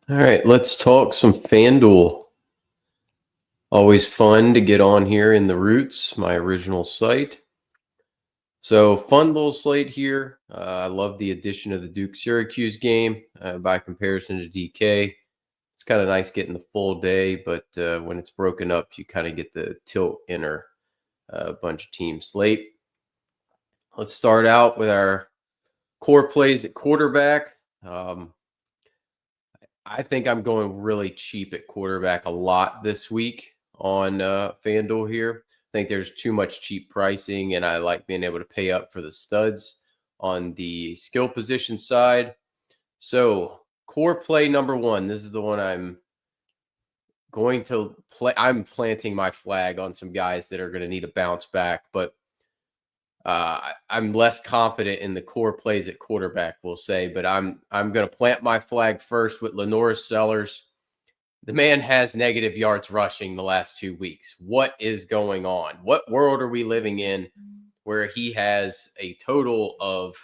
All right, let's talk some Fanduel. Always fun to get on here in the Roots, my original site. So, fun little slate here. I love the addition of the Duke Syracuse game by comparison to DK. It's kind of nice getting the full day, but when it's broken up, you kind of get the tilt inner bunch of teams late. Let's start out with our core plays at quarterback. I think I'm going really cheap at quarterback a lot this week on FanDuel here. I think there's too much cheap pricing, and I like being able to pay up for the studs on the skill position side. So, core play number one. This is the one I'm going to play. I'm planting my flag on some guys that are going to need a bounce back, but I'm less confident in the core plays at quarterback, we'll say, but I'm going to plant my flag first with Lenoris Sellers. The man has negative yards rushing the last 2 weeks. What is going on? What world are we living in where he has a total of,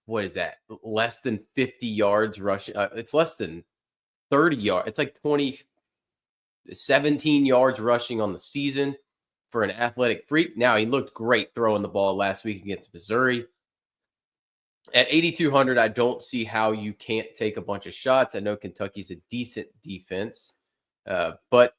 what is that, less than 50 yards rushing? It's less than 30 yards. It's like 17 yards rushing on the season for an athletic freak. Now, he looked great throwing the ball last week against Missouri. At 8,200, I don't see how you can't take a bunch of shots. I know Kentucky's a decent defense, but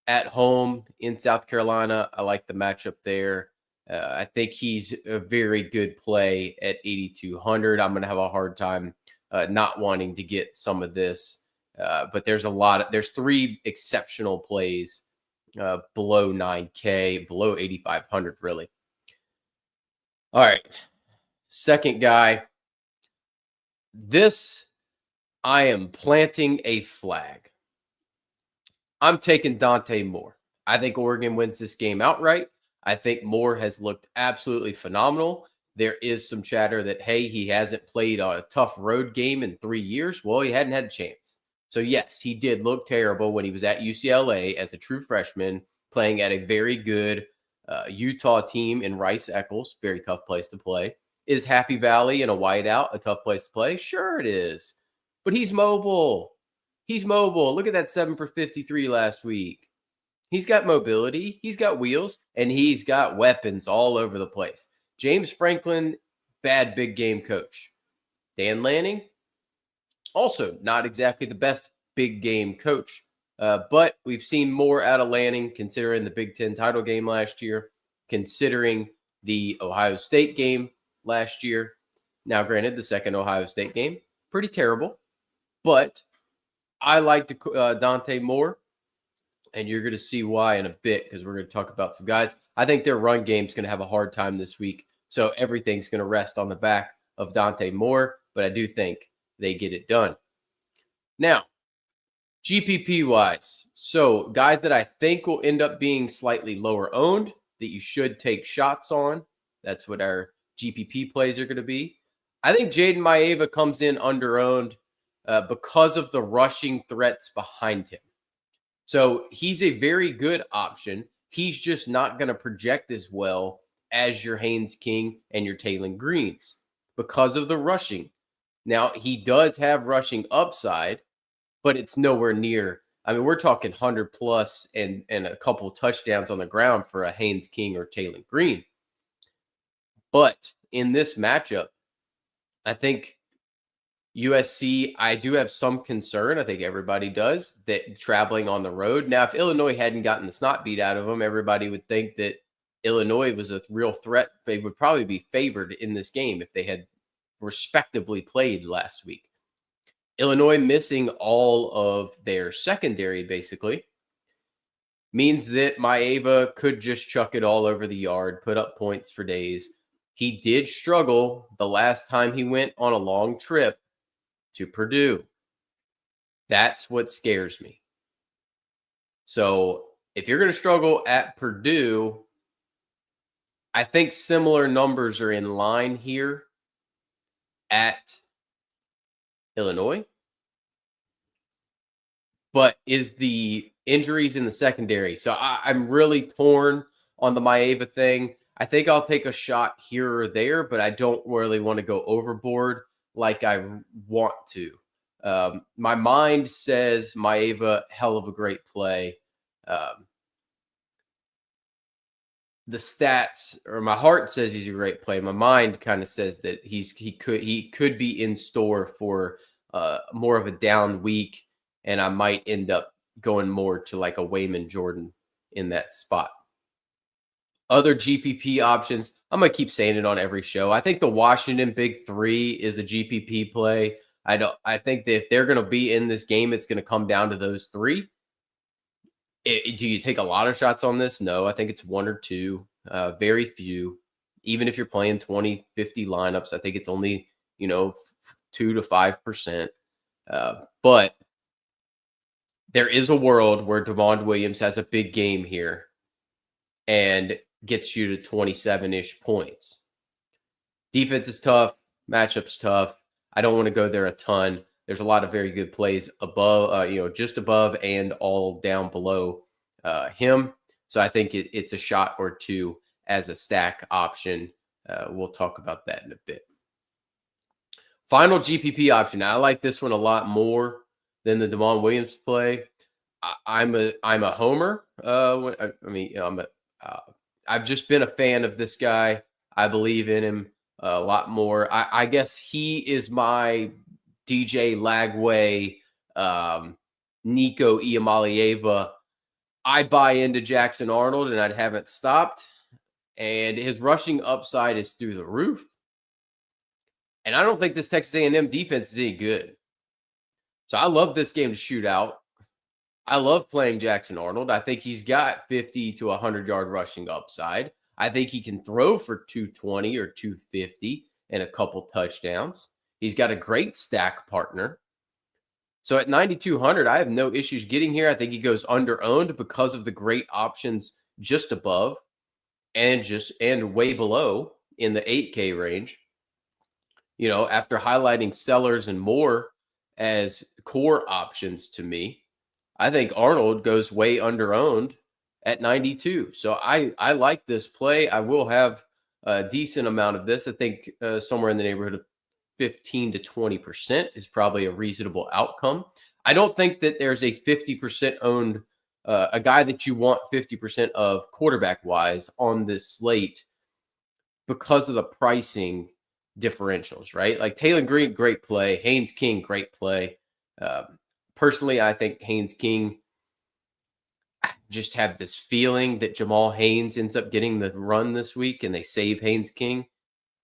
at home in South Carolina, I like the matchup there. I think he's a very good play at 8,200. I'm going to have a hard time not wanting to get some of this, but there's three exceptional plays below 9K, below 8,500, really. All right. Second guy. This, I am planting a flag. I'm taking Dante Moore. I think Oregon wins this game outright. I think Moore has looked absolutely phenomenal. There is some chatter that, hey, he hasn't played a tough road game in 3 years. Well, he hadn't had a chance. So, yes, he did look terrible when he was at UCLA as a true freshman, playing at a very good Utah team in Rice-Eccles. Very tough place to play. Is Happy Valley in a whiteout a tough place to play? Sure it is. But he's mobile. He's mobile. Look at that 7 for 53 last week. He's got mobility. He's got wheels. And he's got weapons all over the place. James Franklin, bad big game coach. Dan Lanning, also not exactly the best big game coach. But we've seen more out of Lanning considering the Big Ten title game last year, considering the Ohio State game last year. Now, granted, the second Ohio State game, pretty terrible. But I like Dante Moore, and you're going to see why in a bit because we're going to talk about some guys. I think their run game is going to have a hard time this week, so everything's going to rest on the back of Dante Moore, but I do think they get it done. Now, GPP-wise, so guys that I think will end up being slightly lower owned that you should take shots on. That's what our GPP plays are going to be. I think Jaden Maeva comes in under-owned because of the rushing threats behind him. So he's a very good option. He's just not going to project as well as your Haynes King and your Taylor Greens because of the rushing. Now, he does have rushing upside, but it's nowhere near. I mean, we're talking 100 plus and a couple touchdowns on the ground for a Haynes King or Taylor Green. But in this matchup, I think USC, I do have some concern. I think everybody does that traveling on the road. Now, if Illinois hadn't gotten the snot beat out of them, everybody would think that Illinois was a real threat. They would probably be favored in this game if they had respectably played last week. Illinois missing all of their secondary basically means that Maeva could just chuck it all over the yard, put up points for days. He did struggle the last time he went on a long trip to Purdue. That's what scares me. So if you're going to struggle at Purdue, I think similar numbers are in line here at Illinois. But is the injuries in the secondary. So I'm really torn on the Maeva thing. I think I'll take a shot here or there, but I don't really want to go overboard like I want to. My mind says Maeva, hell of a great play. Um, the stats, or my heart says he's a great play. My mind kind of says that he could be in store for more of a down week, and I might end up going more to like a Wayman Jordan in that spot. Other GPP options, I'm gonna keep saying it on every show. I think the Washington Big Three is a GPP play. I think that if they're gonna be in this game, it's gonna come down to those three. Do you take a lot of shots on this? No, I think it's one or two, very few. Even if you're playing 20, 50 lineups, I think it's only, 2 to 5%. But there is a world where Devon Williams has a big game here and gets you to 27-ish points. Defense is tough. Matchup's tough. I don't want to go there a ton. There's a lot of very good plays above, just above and all down below him. So I think it's a shot or two as a stack option. We'll talk about that in a bit. Final GPP option. I like this one a lot more than the Devon Williams play. I'm a homer. I've just been a fan of this guy. I believe in him a lot more. I guess he is my DJ Lagway, Nico Iamalieva. I buy into Jackson Arnold, and I haven't stopped. And his rushing upside is through the roof. And I don't think this Texas A&M defense is any good. So I love this game to shoot out. I love playing Jackson Arnold. I think he's got 50 to 100-yard rushing upside. I think he can throw for 220 or 250 and a couple touchdowns. He's got a great stack partner. So at 9,200, I have no issues getting here. I think he goes under-owned because of the great options just above and way below in the 8K range. After highlighting Sellers and Moore as core options to me, I think Arnold goes way under-owned at 92. So I like this play. I will have a decent amount of this. I think somewhere in the neighborhood of 15 to 20% is probably a reasonable outcome. I don't think that there's a 50% owned, a guy that you want 50% of quarterback-wise on this slate because of the pricing differentials, right? Like Taylor Green, great play. Haynes King, great play. Personally, I think Haynes King, just have this feeling that Jamal Haynes ends up getting the run this week and they save Haynes King.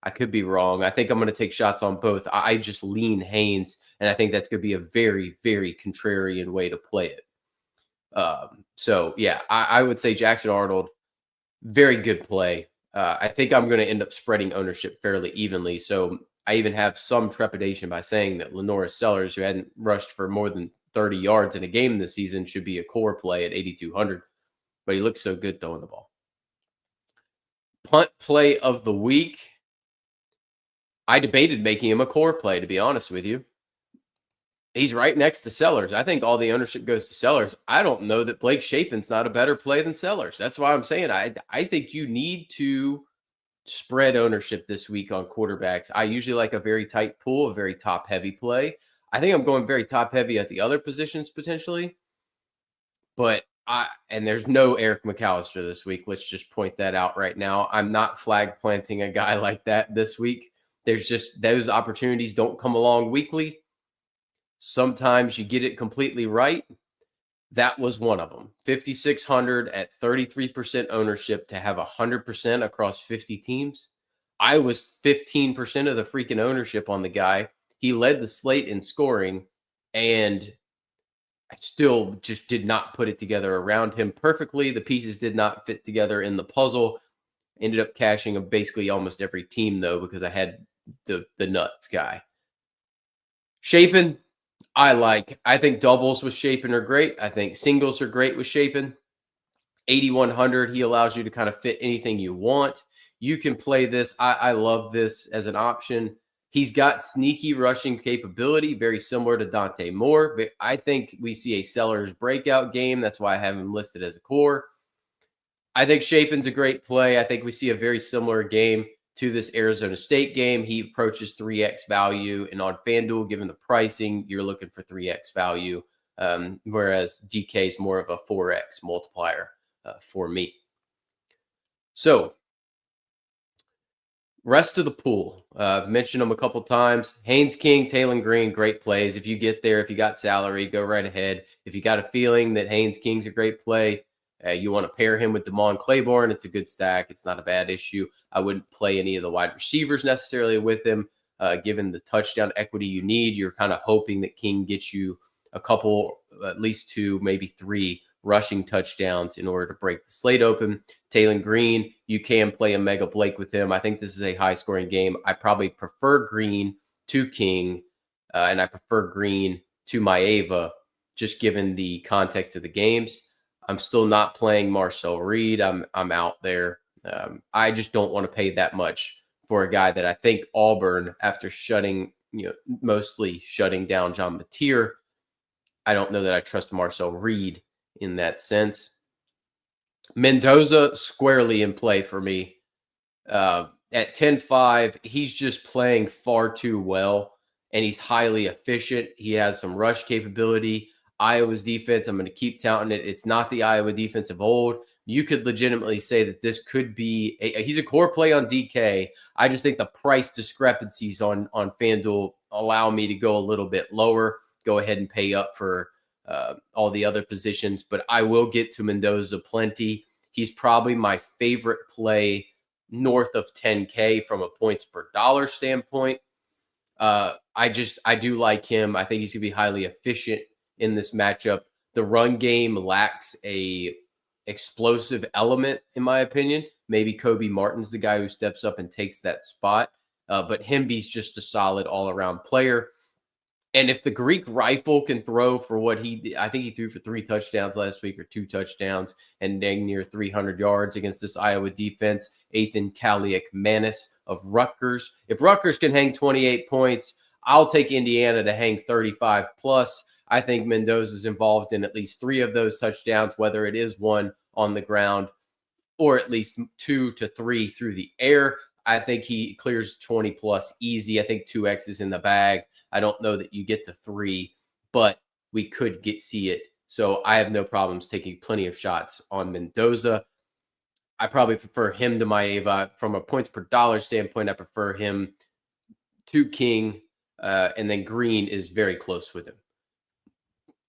I could be wrong. I think I'm going to take shots on both. I just lean Haynes, and I think that's going to be a very, very contrarian way to play it. I would say Jackson Arnold, very good play. I think I'm going to end up spreading ownership fairly evenly. So I even have some trepidation by saying that Lenoris Sellers, who hadn't rushed for more than 30 yards in a game this season, should be a core play at 8,200. But he looks so good throwing the ball. Punt play of the week. I debated making him a core play, to be honest with you. He's right next to Sellers. I think all the ownership goes to Sellers. I don't know that Blake Shapen's not a better play than Sellers. That's why I'm saying I think you need to spread ownership this week on quarterbacks. I usually like a very tight pool, a very top-heavy play. I think I'm going very top-heavy at the other positions potentially. But there's no Eric McAllister this week. Let's just point that out right now. I'm not flag planting a guy like that this week. There's just those opportunities don't come along weekly. Sometimes you get it completely right. That was one of them. 5,600 at 33% ownership to have 100% across 50 teams. I was 15% of the freaking ownership on the guy. He led the slate in scoring, and I still just did not put it together around him perfectly. The pieces did not fit together in the puzzle. Ended up cashing of basically almost every team, though, because I had the nuts guy. Shapen, I think doubles with Shapen are great. I think singles are great with Shapen. 8,100, he allows you to kind of fit anything you want. You can play this. I love this as an option. He's got sneaky rushing capability, very similar to Dante Moore. But I think we see a Sellers breakout game. That's why I have him listed as a core. I think Shapen's a great play. I think we see a very similar game to this Arizona State game, he approaches 3x value. And on FanDuel, given the pricing, you're looking for 3x value, whereas DK is more of a 4x multiplier for me. So, rest of the pool. I've mentioned them a couple times. Haynes King, Taylor Green, great plays. If you get there, if you got salary, go right ahead. If you got a feeling that Haynes King's a great play, you want to pair him with Damon Claiborne, it's a good stack. It's not a bad issue. I wouldn't play any of the wide receivers necessarily with him. Given the touchdown equity you need, you're kind of hoping that King gets you a couple, at least 2, maybe 3 rushing touchdowns in order to break the slate open. Taylor Green, you can play a Mega Blake with him. I think this is a high-scoring game. I probably prefer Green to King, and I prefer Green to Maeva, just given the context of the games. I'm still not playing Marcel Reed. I'm out there. I just don't want to pay that much for a guy that I think Auburn, after mostly shutting down John Mateer, I don't know that I trust Marcel Reed in that sense. Mendoza squarely in play for me. At 10-5, he's just playing far too well, and he's highly efficient. He has some rush capability. Iowa's defense, I'm going to keep touting it. It's not the Iowa defense of old. You could legitimately say that this could be he's a core play on DK. I just think the price discrepancies on FanDuel allow me to go a little bit lower, go ahead and pay up for all the other positions, but I will get to Mendoza plenty. He's probably my favorite play north of 10K from a points per dollar standpoint. I do like him. I think he's going to be highly efficient in this matchup. The run game lacks a explosive element, in my opinion. Maybe Kobe Martin's the guy who steps up and takes that spot. But Hemby's just a solid all-around player. And if the Greek rifle can throw for what I think he threw for 3 touchdowns last week or 2 touchdowns and dang near 300 yards against this Iowa defense, Ethan Kaliak-Manis of Rutgers. If Rutgers can hang 28 points, I'll take Indiana to hang 35 plus. I think Mendoza's involved in at least 3 of those touchdowns, whether it is 1 on the ground or at least 2 to 3 through the air. I think he clears 20 plus easy. I think 2x is in the bag. I don't know that you get to 3, but we could see it. So I have no problems taking plenty of shots on Mendoza. I probably prefer him to Maeva. From a points per dollar standpoint, I prefer him to King, and then Green is very close with him.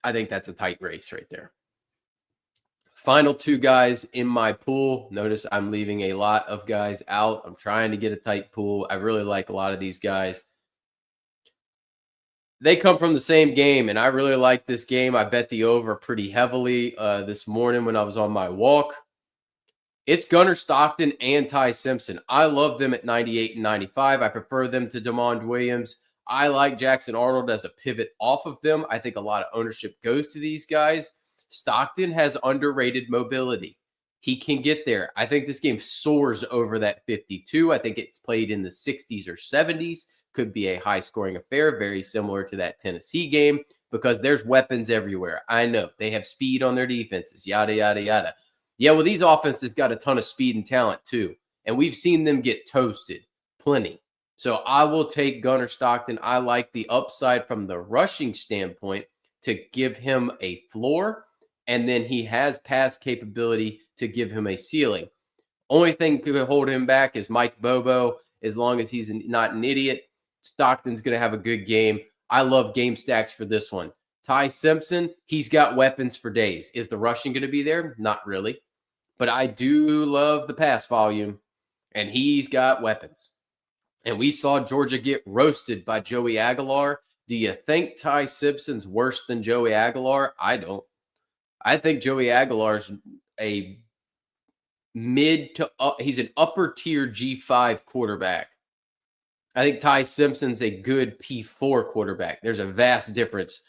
I think that's a tight race right there. Final 2 guys in my pool. Notice I'm leaving a lot of guys out. I'm trying to get a tight pool. I really like a lot of these guys. They come from the same game, and I really like this game. I bet the over pretty heavily this morning when I was on my walk. It's Gunnar Stockton and Ty Simpson. I love them at 98 and 95. I prefer them to DeMond Williams. I like Jackson Arnold as a pivot off of them. I think a lot of ownership goes to these guys. Stockton has underrated mobility. He can get there. I think this game soars over that 52. I think it's played in the 60s or 70s. Could be a high-scoring affair, very similar to that Tennessee game, because there's weapons everywhere. I know. They have speed on their defenses, yada, yada, yada. Yeah, well, these offenses got a ton of speed and talent, too. And we've seen them get toasted plenty. So I will take Gunnar Stockton. I like the upside from the rushing standpoint to give him a floor, and then he has pass capability to give him a ceiling. Only thing could hold him back is Mike Bobo. As long as he's not an idiot, Stockton's going to have a good game. I love game stacks for this one. Ty Simpson, he's got weapons for days. Is the rushing going to be there? Not really. But I do love the pass volume, and he's got weapons. And we saw Georgia get roasted by Joey Aguilar. Do you think Ty Simpson's worse than Joey Aguilar? I don't. I think Joey Aguilar's a he's an upper tier G5 quarterback. I think Ty Simpson's a good P4 quarterback. There's a vast difference,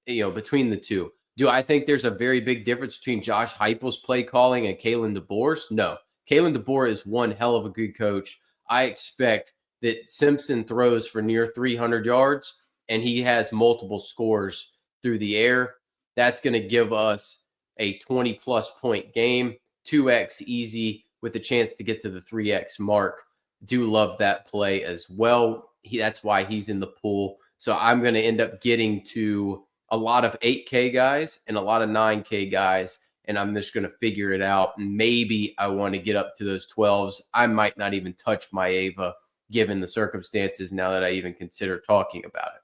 between the two. Do I think there's a very big difference between Josh Heupel's play calling and Kalen DeBoer's? No. Kalen DeBoer is one hell of a good coach. I expect that Simpson throws for near 300 yards and he has multiple scores through the air. That's going to give us a 20-plus point game, 2x easy with a chance to get to the 3x mark. Do love that play as well. That's why he's in the pool. So I'm going to end up getting to a lot of 8K guys and a lot of 9K guys, and I'm just going to figure it out. Maybe I want to get up to those 12s. I might not even touch my Ava given the circumstances now that I even consider talking about it.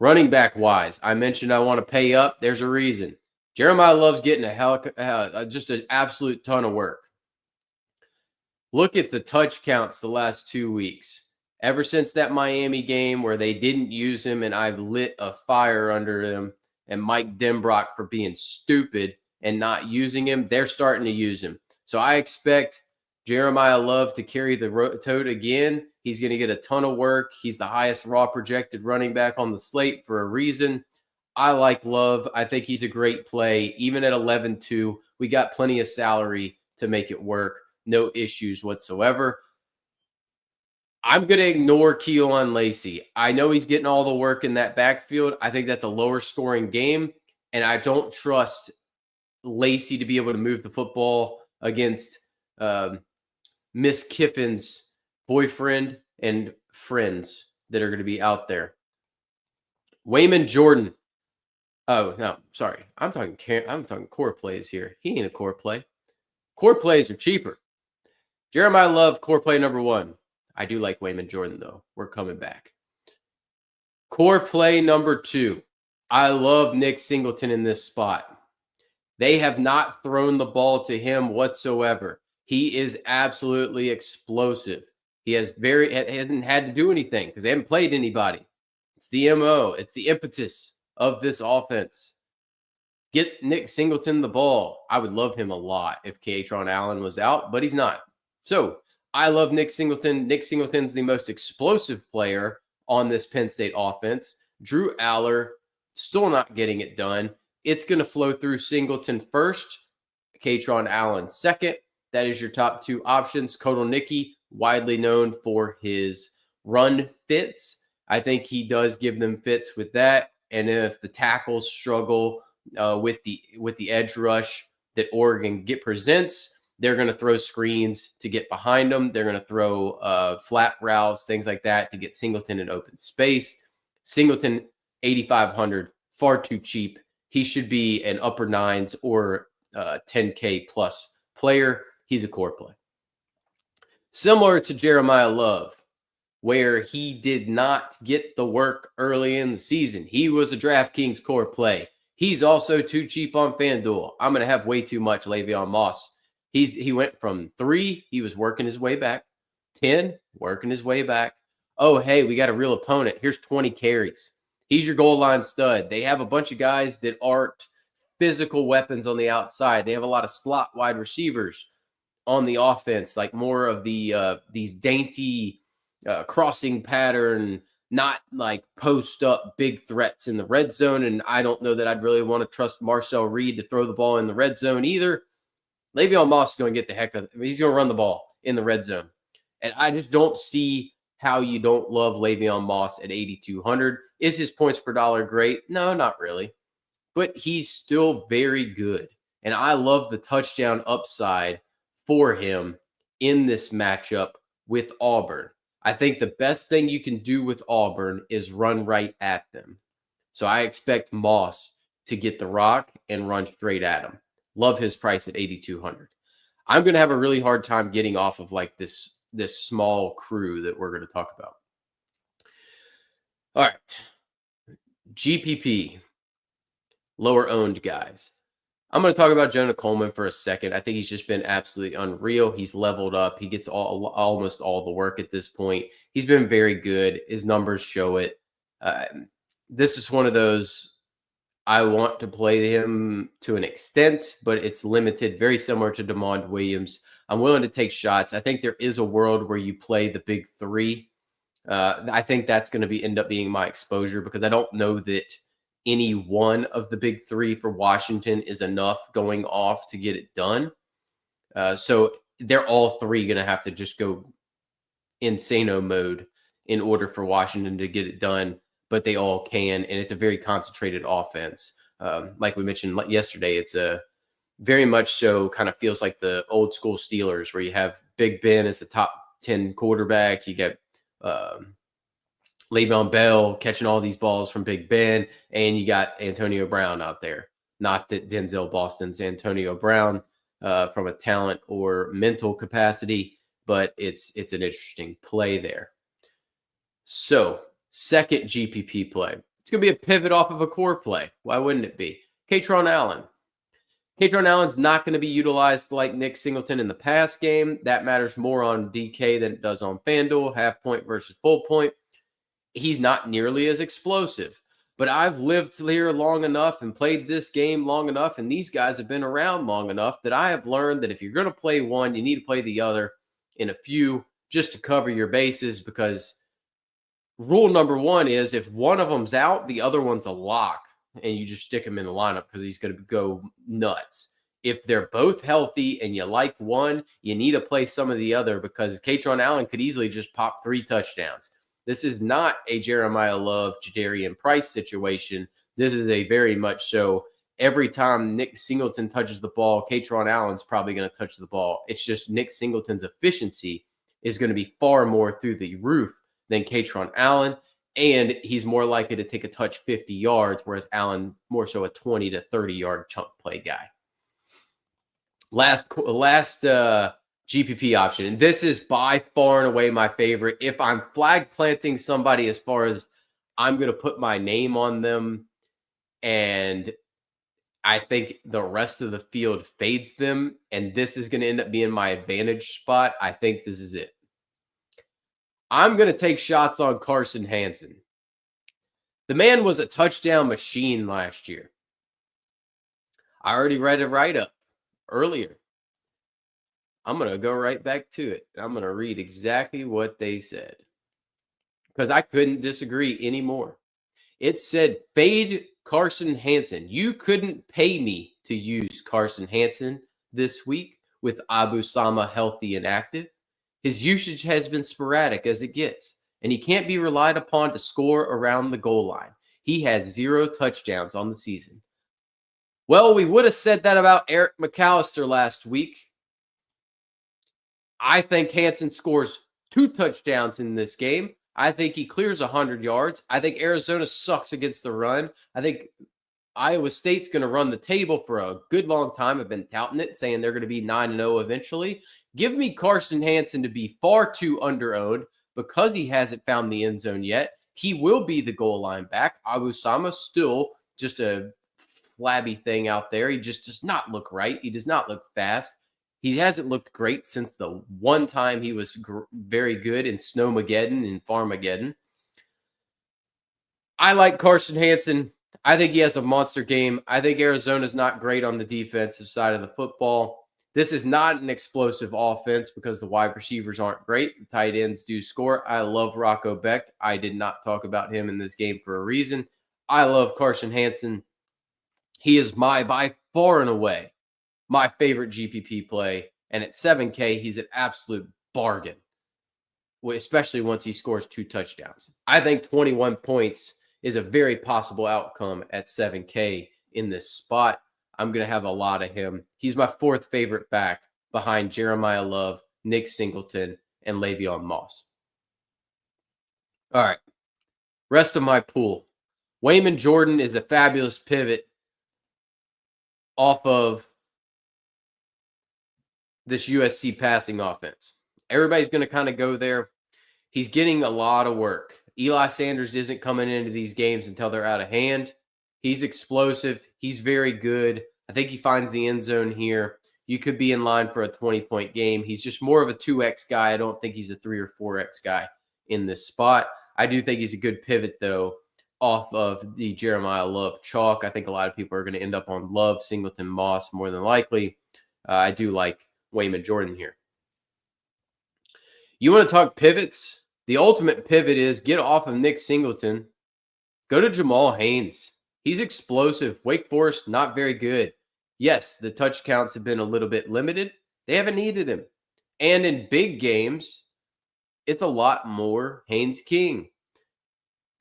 Running back wise, I mentioned I want to pay up. There's a reason. Jeremiah Love's getting just an absolute ton of work. Look at the touch counts the last 2 weeks. Ever since that Miami game where they didn't use him and I've lit a fire under them and Mike Denbrock for being stupid and not using him, they're starting to use him. So I expect Jeremiah Love to carry the tote again. He's going to get a ton of work. He's the highest raw projected running back on the slate for a reason. I like Love. I think he's a great play. Even at 11-2, we got plenty of salary to make it work. No issues whatsoever. I'm going to ignore Keelan Lacy. I know he's getting all the work in that backfield. I think that's a lower scoring game, and I don't trust Lacy to be able to move the football against Miss Kiffin's boyfriend and friends that are going to be out there. Wayman Jordan. Oh, no, sorry. I'm talking core plays here. He ain't a core play. Core plays are cheaper. Jeremiah Love, core play number 1. I do like Wayman Jordan, though. We're coming back. Core play number 2. I love Nick Singleton in this spot. They have not thrown the ball to him whatsoever. He is absolutely explosive. He hasn't had to do anything because they haven't played anybody. It's the MO. It's the impetus of this offense. Get Nick Singleton the ball. I would love him a lot if Kaytron Allen was out, but he's not. So I love Nick Singleton. Nick Singleton's the most explosive player on this Penn State offense. Drew Aller still not getting it done. It's going to flow through Singleton first, Kaytron Allen second. That is your top 2 options. Kotelnicki, widely known for his run fits. I think he does give them fits with that. And if the tackles struggle with the edge rush that Oregon presents, they're going to throw screens to get behind them. They're going to throw flat routes, things like that, to get Singleton in open space. Singleton, 8,500, far too cheap. He should be an upper 9s or 10K plus player. He's a core play. Similar to Jeremiah Love, where he did not get the work early in the season. He was a DraftKings core play. He's also too cheap on Fanduel. I'm going to have way too much Le'Veon Moss. He went from 3, he was working his way back. 10, working his way back. Oh, hey, we got a real opponent. Here's 20 carries. He's your goal line stud. They have a bunch of guys that aren't physical weapons on the outside. They have a lot of slot wide receivers on the offense, like more of these dainty crossing pattern, not like post up big threats in the red zone. And I don't know that I'd really want to trust Marcel Reed to throw the ball in the red zone either. Le'Veon Moss is going to get the heck of it. He's going to run the ball in the red zone. And I just don't see how you don't love Le'Veon Moss at 8,200. Is his points per dollar great? No, not really. But he's still very good. And I love the touchdown upside for him in this matchup with Auburn. I think the best thing you can do with Auburn is run right at them. So I expect Moss to get the rock and run straight at him. Love his price at 8,200. I'm going to have a really hard time getting off of like this small crew that we're going to talk about. All right. GPP, lower owned guys. I'm going to talk about Jonah Coleman for a second. I think he's just been absolutely unreal. He's leveled up. He gets almost all the work at this point. He's been very good. His numbers show it. This is one of those, I want to play him to an extent, but it's limited, very similar to DeMond Williams. I'm willing to take shots. I think there is a world where you play the big 3. I think that's going to end up being my exposure because I don't know that any one of the big 3 for Washington is enough going off to get it done. So they're all 3 going to have to just go insano mode in order for Washington to get it done, but they all can. And it's a very concentrated offense. Like we mentioned yesterday, it's a very much so kind of feels like the old school Steelers where you have Big Ben as the top 10 quarterback. You get Le'Veon Bell catching all these balls from Big Ben, and you got Antonio Brown out there. Not that Denzel Boston's Antonio Brown from a talent or mental capacity, but it's an interesting play there. So, second GPP play. It's going to be a pivot off of a core play. Why wouldn't it be? Kaytron Allen. Kaytron Allen's not going to be utilized like Nick Singleton in the pass game. That matters more on DK than it does on Fanduel, half point versus full point. He's not nearly as explosive. But I've lived here long enough and played this game long enough, and these guys have been around long enough that I have learned that if you're going to play one, you need to play the other in a few just to cover your bases, because rule number one is if one of them's out, the other one's a lock, and you just stick him in the lineup because he's going to go nuts. If they're both healthy and you like one, you need to play some of the other, because Kaytron Allen could easily just pop 3 touchdowns. This is not a Jeremiah Love, Jadarian Price situation. This is a very much so every time Nick Singleton touches the ball, Kaytron Allen's probably going to touch the ball. It's just Nick Singleton's efficiency is going to be far more through the roof than Kaytron Allen, and he's more likely to take a touch 50 yards, whereas Allen more so a 20 to 30-yard chunk play guy. Last GPP option, and this is by far and away my favorite. If I'm flag planting somebody as far as I'm going to put my name on them and I think the rest of the field fades them, and this is going to end up being my advantage spot, I think this is it. I'm going to take shots on Carson Hansen. The man was a touchdown machine last year. I already read a write-up earlier. I'm going to go right back to it. I'm going to read exactly what they said, because I couldn't disagree anymore. It said, fade Carson Hansen. You couldn't pay me to use Carson Hansen this week with Abu Sama healthy and active. His usage has been sporadic as it gets, and he can't be relied upon to score around the goal line. He has 0 touchdowns on the season. Well, we would have said that about Eric McAllister last week. I think Hansen scores 2 touchdowns in this game. I think he clears 100 yards. I think Arizona sucks against the run. I think Iowa State's going to run the table for a good long time. I've been touting it, saying they're going to be 9-0 eventually. Give me Carson Hansen to be far too under-owned because he hasn't found the end zone yet. He will be the goal line back. Abu Sama still just a flabby thing out there. He just does not look right. He does not look fast. He hasn't looked great since the one time he was very good in Snowmageddon and Farmageddon. I like Carson Hansen. I think he has a monster game. I think Arizona's not great on the defensive side of the football. This is not an explosive offense because the wide receivers aren't great. The tight ends do score. I love Rocco Becht. I did not talk about him in this game for a reason. I love Carson Hansen. He is by far and away my favorite GPP play. And at 7K, he's an absolute bargain, especially once he scores 2 touchdowns. I think 21 points is a very possible outcome at 7K in this spot. I'm going to have a lot of him. He's my 4th favorite back behind Jeremiah Love, Nick Singleton, and Le'Veon Moss. All right. Rest of my pool. Wayman Jordan is a fabulous pivot off of this USC passing offense. Everybody's going to kind of go there. He's getting a lot of work. Eli Sanders isn't coming into these games until they're out of hand. He's explosive. He's very good. I think he finds the end zone here. You could be in line for a 20-point game. He's just more of a 2X guy. I don't think he's a 3 or 4X guy in this spot. I do think he's a good pivot, though, off of the Jeremiah Love chalk. I think a lot of people are going to end up on Love, Singleton, Moss more than likely. I do like Wayman Jordan here. You want to talk pivots? The ultimate pivot is get off of Nick Singleton. Go to Jamal Haynes. He's explosive. Wake Forest, not very good. Yes, the touch counts have been a little bit limited. They haven't needed him. And in big games, it's a lot more Haynes King.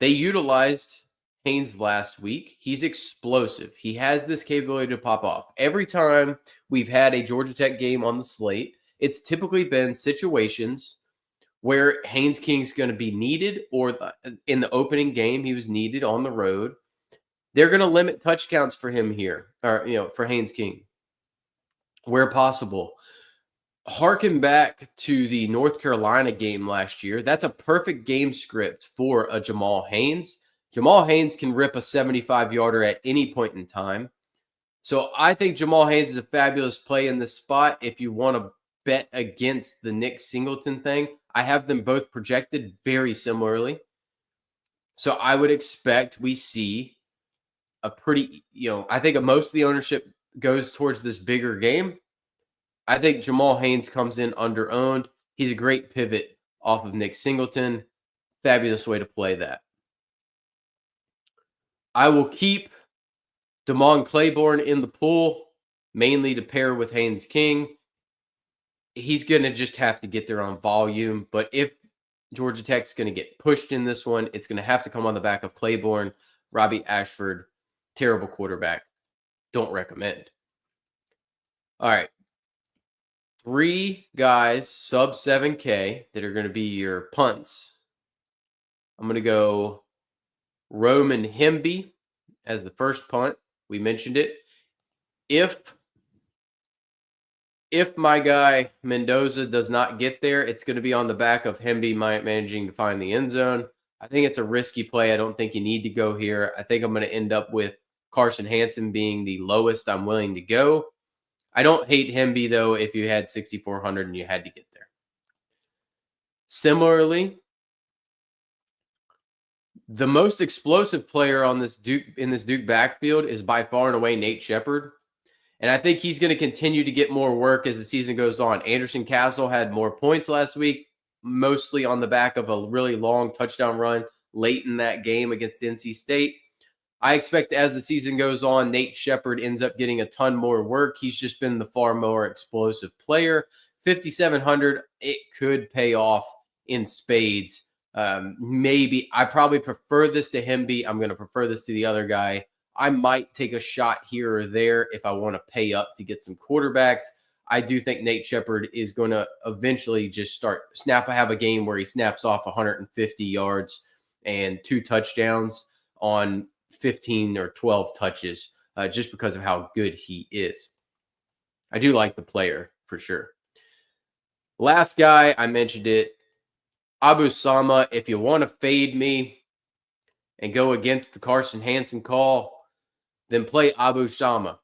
They utilized Haynes last week. He's explosive. He has this capability to pop off. Every time we've had a Georgia Tech game on the slate, it's typically been situations where Haynes King's going to be needed, or in the opening game, he was needed on the road. They're going to limit touch counts for him here, or, for Haynes King where possible. Harken back to the North Carolina game last year. That's a perfect game script for a Jamal Haynes. Jamal Haynes can rip a 75-yarder at any point in time. So I think Jamal Haynes is a fabulous play in this spot. If you want to bet against the Nick Singleton thing, I have them both projected very similarly. So I would expect we see a pretty, I think most of the ownership goes towards this bigger game. I think Jamal Haynes comes in under owned. He's a great pivot off of Nick Singleton. Fabulous way to play that. I will keep Damon Claiborne in the pool, mainly to pair with Haynes King. He's going to just have to get there on volume. But if Georgia Tech's going to get pushed in this one, it's going to have to come on the back of Claiborne. Robbie Ashford, terrible quarterback. Don't recommend. All right. 3 guys sub 7K that are going to be your punts. I'm going to go Roman Hemby as the first punt. We mentioned it. If my guy Mendoza does not get there, it's going to be on the back of Hemby managing to find the end zone. I think it's a risky play. I don't think you need to go here. I think I'm going to end up with Carson Hansen being the lowest I'm willing to go. I don't hate Hemby, though, if you had 6,400 and you had to get there. Similarly, the most explosive player on this Duke backfield is by far and away Nate Shepherd. And I think he's going to continue to get more work as the season goes on. Anderson Castle had more points last week, mostly on the back of a really long touchdown run late in that game against NC State. I expect as the season goes on, Nate Shepherd ends up getting a ton more work. He's just been the far more explosive player. 5,700, it could pay off in spades. Maybe I probably prefer this to Hemby. I'm going to prefer this to the other guy. I might take a shot here or there if I want to pay up to get some quarterbacks. I do think Nate Shepherd is going to eventually just have a game where he snaps off 150 yards and 2 touchdowns on 15 or 12 touches just because of how good he is. I do like the player for sure. Last guy, I mentioned it, Abu Sama. If you want to fade me and go against the Carson Hansen call, then play Abu Sama.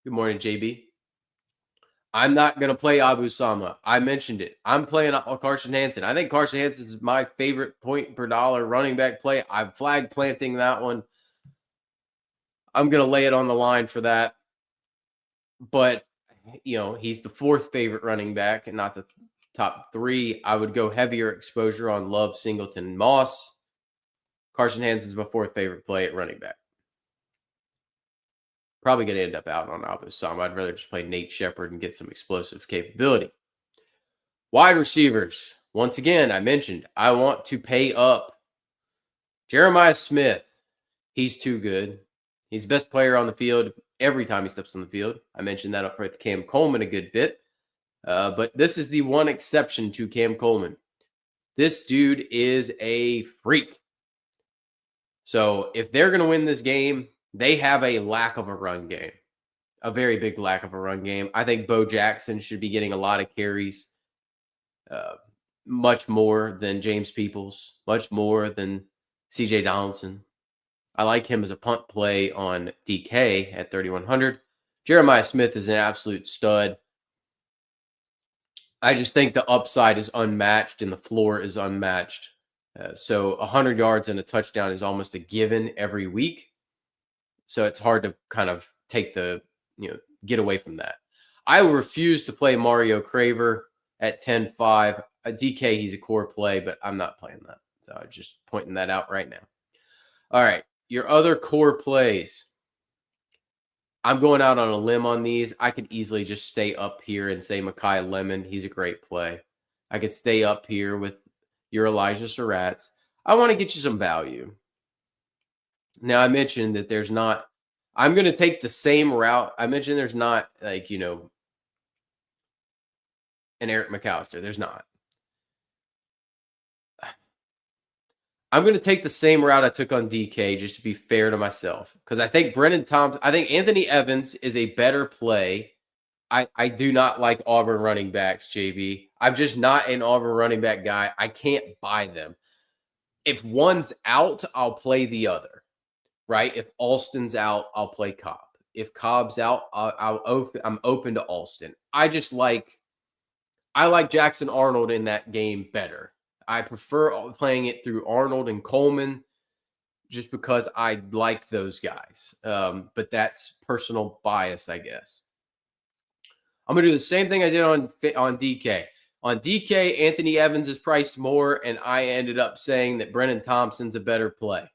Good morning, JB. I'm not going to play Abu Sama. I mentioned it. I'm playing Carson Hansen. I think Carson Hansen is my favorite point per dollar running back play. I'm flag planting that one. I'm going to lay it on the line for that. But, he's the 4th favorite running back and not the top 3. I would go heavier exposure on Love, Singleton, and Moss. Carson Hansen is my 4th favorite play at running back. Probably going to end up out on Abu Sama. I'd rather just play Nate Shepherd and get some explosive capability. Wide receivers. Once again, I mentioned I want to pay up. Jeremiah Smith. He's too good. He's the best player on the field every time he steps on the field. I mentioned that up with Cam Coleman a good bit. But this is the one exception to Cam Coleman. This dude is a freak. So if they're going to win this game, they have a lack of a run game, a very big lack of a run game. I think Bo Jackson should be getting a lot of carries, much more than James Peoples, much more than CJ Donaldson. I like him as a punt play on DK at 3,100. Jeremiah Smith is an absolute stud. I just think the upside is unmatched and the floor is unmatched. So 100 yards and a touchdown is almost a given every week. So it's hard to kind of take get away from that. I refuse to play Mario Craver at 10-5. DK, he's a core play, but I'm not playing that. So just pointing that out right now. All right, your other core plays. I'm going out on a limb on these. I could easily just stay up here and say Mekhi Lemon. He's a great play. I could stay up here with your Elijah Surratts. I want to get you some value. Now, I mentioned that there's not – I'm going to take the same route. I mentioned there's not, an Eric McAllister. There's not. I'm going to take the same route I took on DK just to be fair to myself because I think I think Anthony Evans is a better play. I do not like Auburn running backs, JB. I'm just not an Auburn running back guy. I can't buy them. If one's out, I'll play the other, right? If Alston's out, I'll play Cobb. If Cobb's out, I'm open to Alston. I like Jackson Arnold in that game better. I prefer playing it through Arnold and Coleman just because I like those guys. But that's personal bias, I guess. I'm going to do the same thing I did on DK. On DK, Anthony Evans is priced more, and I ended up saying that Brennan Thompson's a better play.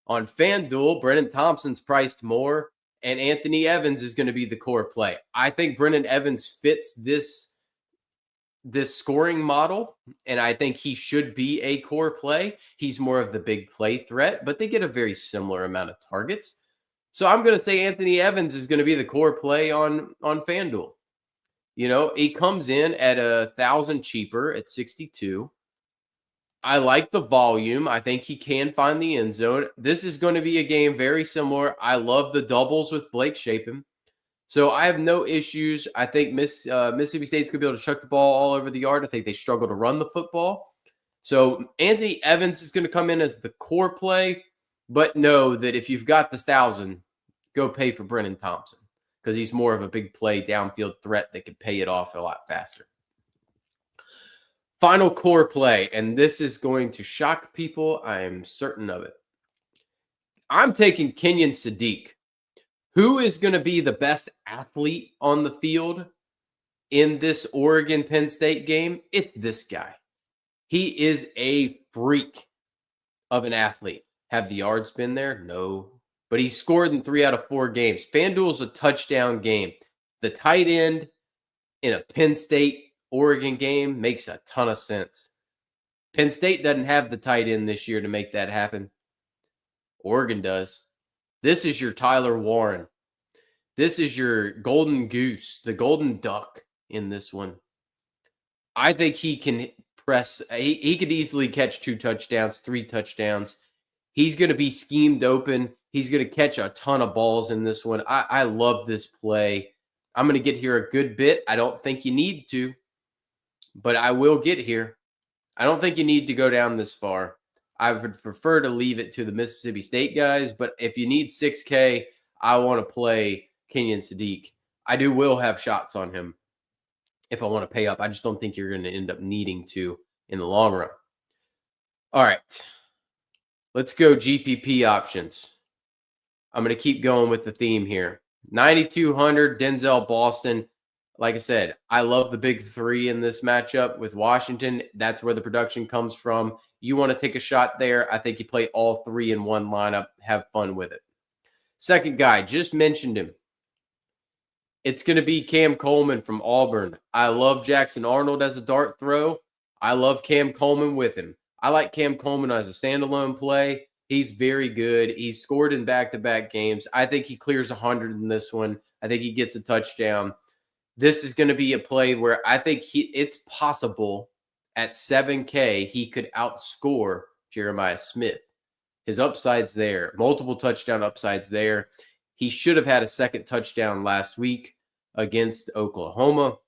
On FanDuel, Brennan Thompson's priced more, and Anthony Evans is going to be the core play. I think Brennan Evans fits this scoring model, and I think he should be a core play. He's more of the big play threat, but they get a very similar amount of targets. So I'm going to say Anthony Evans is going to be the core play on FanDuel. You know, he comes in at 1,000 cheaper at 62. I like the volume. I think he can find the end zone. This is going to be a game very similar. I love the doubles with Blake Shapen. So I have no issues. I think Mississippi State's going to be able to chuck the ball all over the yard. I think they struggle to run the football. So Anthony Evans is going to come in as the core play, but know that if you've got the 1,000, go pay for Brennan Thompson because he's more of a big play downfield threat that can pay it off a lot faster. Final core play, and this is going to shock people. I am certain of it. I'm taking Kenyon Sadiq. Who is going to be the best athlete on the field in this Oregon-Penn State game? It's this guy. He is a freak of an athlete. Have the yards been there? No. But he scored in 3 out of 4 games. FanDuel's a touchdown game. The tight end in a Penn State-Oregon game makes a ton of sense. Penn State doesn't have the tight end this year to make that happen. Oregon does. This is your Tyler Warren. This is your golden goose, the golden duck in this one. I think he can press. He could easily catch 2 touchdowns, 3 touchdowns. He's going to be schemed open. He's going to catch a ton of balls in this one. I love this play. I'm going to get here a good bit. I don't think you need to, but I will get here. I don't think you need to go down this far. I would prefer to leave it to the Mississippi State guys, but if you need 6K, I want to play Kenyon Sadiq. I will have shots on him if I want to pay up. I just don't think you're going to end up needing to in the long run. All right. Let's go GPP options. I'm going to keep going with the theme here. 9,200, Denzel Boston. Like I said, I love the big 3 in this matchup with Washington. That's where the production comes from. You want to take a shot there. I think you play all 3 in one lineup. Have fun with it. Second guy, just mentioned him. It's going to be Cam Coleman from Auburn. I love Jackson Arnold as a dart throw. I love Cam Coleman with him. I like Cam Coleman as a standalone play. He's very good. He's scored in back-to-back games. I think he clears 100 in this one. I think he gets a touchdown. This is going to be a play where I think it's possible at 7K he could outscore Jeremiah Smith. His upside's there. Multiple touchdown upsides there. He should have had a second touchdown last week against Oklahoma.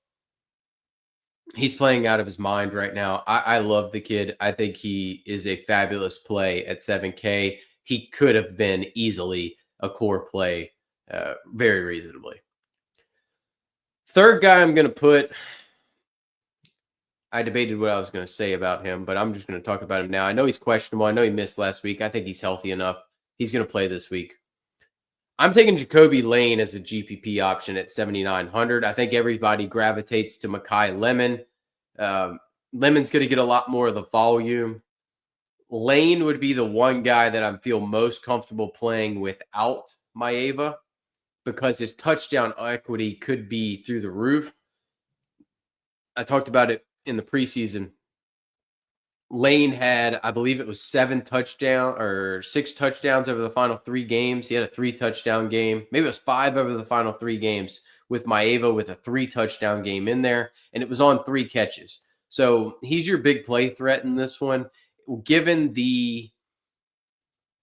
He's playing out of his mind right now. I love the kid. I think he is a fabulous play at 7K. He could have been easily a core play very reasonably. Third guy I'm going to put, I debated what I was going to say about him, but I'm just going to talk about him now. I know he's questionable. I know he missed last week. I think he's healthy enough. He's going to play this week. I'm taking Jacoby Lane as a GPP option at 7,900. I think everybody gravitates to Mekhi Lemon. Lemon's going to get a lot more of the volume. Lane would be the one guy that I feel most comfortable playing without Maeva because his touchdown equity could be through the roof. I talked about it in the preseason. Lane had, I believe it was 6 touchdowns over the final 3 games. He had a 3-touchdown game. Maybe it was 5 over the final 3 games with Maeva with a 3-touchdown game in there. And it was on 3 catches. So he's your big play threat in this one. Given the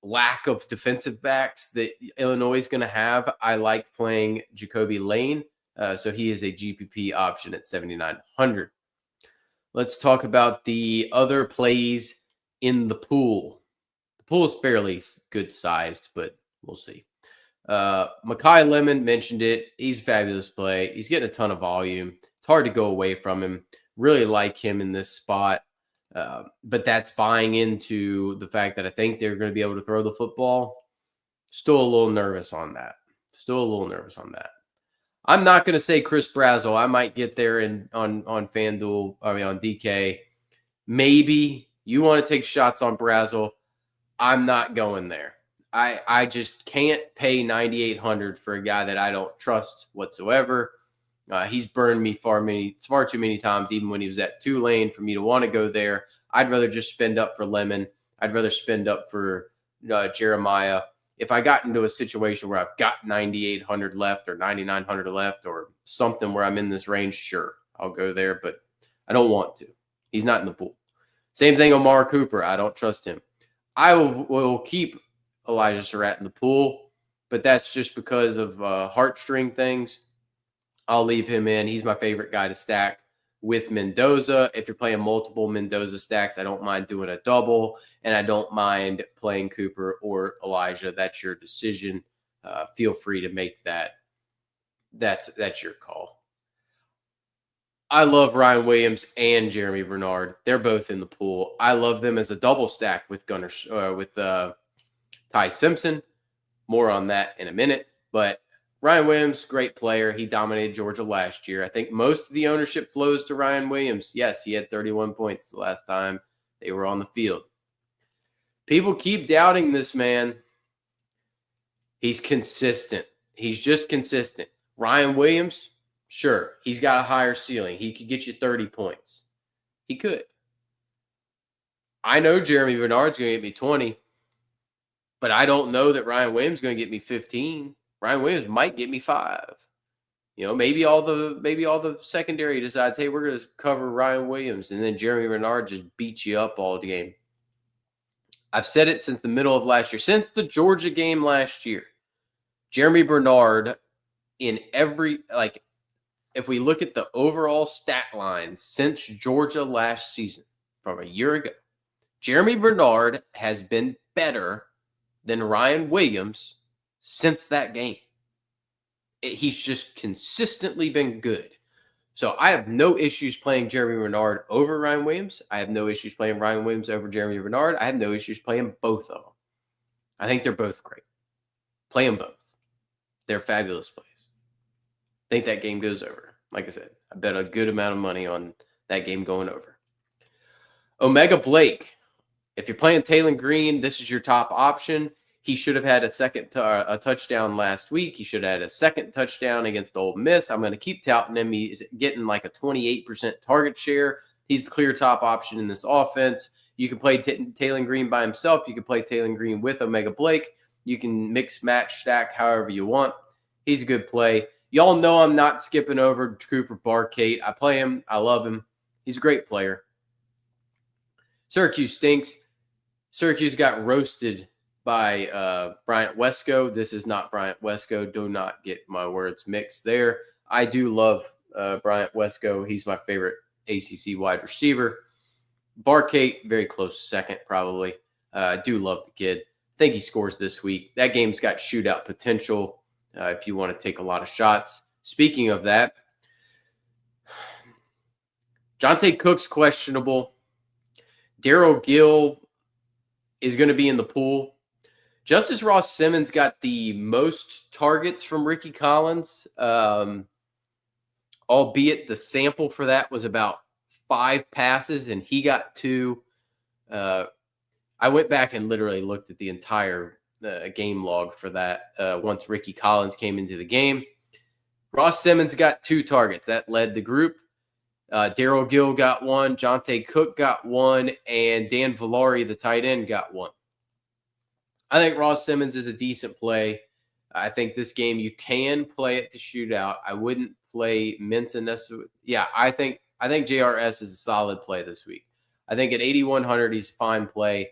lack of defensive backs that Illinois is going to have, I like playing Jacoby Lane. So he is a GPP option at 7,900. Let's talk about the other plays in the pool. The pool is fairly good sized, but we'll see. Mekhi Lemon mentioned it. He's a fabulous play. He's getting a ton of volume. It's hard to go away from him. Really like him in this spot. But that's buying into the fact that I think they're going to be able to throw the football. Still a little nervous on that. I'm not going to say Chris Brazzell. I might get there on Fanduel, on DK. Maybe you want to take shots on Brazzell. I'm not going there. I just can't pay 9,800 for a guy that I don't trust whatsoever. He's burned me far too many times, even when he was at Tulane, for me to want to go there. I'd rather just spend up for Lemon. I'd rather spend up for Jeremiah. If I got into a situation where I've got 9,800 left or 9,900 left or something where I'm in this range, sure, I'll go there, but I don't want to. He's not in the pool. Same thing, Amari Cooper. I don't trust him. I will keep Elijah Surratt in the pool, but that's just because of heartstring things. I'll leave him in. He's my favorite guy to stack with Mendoza. If you're playing multiple Mendoza stacks, I don't mind doing a double, and I don't mind playing Cooper or Elijah. That's your decision. Feel free to make that. That's your call. I love Ryan Williams and Jeremy Bernard. They're both in the pool. I love them as a double stack with Ty Simpson. More on that in a minute. But Ryan Williams, great player. He dominated Georgia last year. I think most of the ownership flows to Ryan Williams. Yes, he had 31 points the last time they were on the field. People keep doubting this man. He's consistent. He's just consistent. Ryan Williams, sure, he's got a higher ceiling. He could get you 30 points. He could. I know Jeremy Bernard's going to get me 20, but I don't know that Ryan Williams is going to get me 15. Ryan Williams might get me 5. Maybe all the secondary decides, hey, we're going to cover Ryan Williams, and then Jeremy Bernard just beats you up all the game. I've said it since the middle of last year, since the Georgia game last year. Jeremy Bernard in if we look at the overall stat lines since Georgia last season from a year ago, Jeremy Bernard has been better than Ryan Williams since that game. He's just consistently been good. So I have no issues playing Jeremy Bernard over Ryan Williams. I have no issues playing Ryan Williams over Jeremy Bernard. I have no issues playing both of them. I think they're both great. Play them both. They're fabulous plays. I think that game goes over. Like I said, I bet a good amount of money on that game going over. Omega Blake. If you're playing Taylor Green, this is your top option. He should have had a touchdown last week. He should have had a second touchdown against Ole Miss. I'm going to keep touting him. He's getting like a 28% target share. He's the clear top option in this offense. You can play Taylor Green by himself. You can play Taylor Green with Omega Blake. You can mix, match, stack however you want. He's a good play. Y'all know I'm not skipping over Cooper Barkate. I play him. I love him. He's a great player. Syracuse stinks. Syracuse got roasted by Bryant Wesco. This is not Bryant Wesco. Do not get my words mixed there. I do love Bryant Wesco. He's my favorite ACC wide receiver. Barkate, very close second probably. I do love the kid. I think he scores this week. That game's got shootout potential if you want to take a lot of shots. Speaking of that, Jonte Cook's questionable. Darryl Gill is going to be in the pool. Justice Ross Simmons got the most targets from Ricky Collins, albeit the sample for that was about 5 passes, and he got 2. I went back and literally looked at the entire game log for that once Ricky Collins came into the game. Ross Simmons got 2 targets. That led the group. Darryl Gill got 1. Jonte Cook got 1. And Dan Villari, the tight end, got 1. I think Ross Simmons is a decent play. I think this game you can play it to shootout. I wouldn't play Minson necessarily. Yeah, I think JRS is a solid play this week. I think at 8,100 he's a fine play.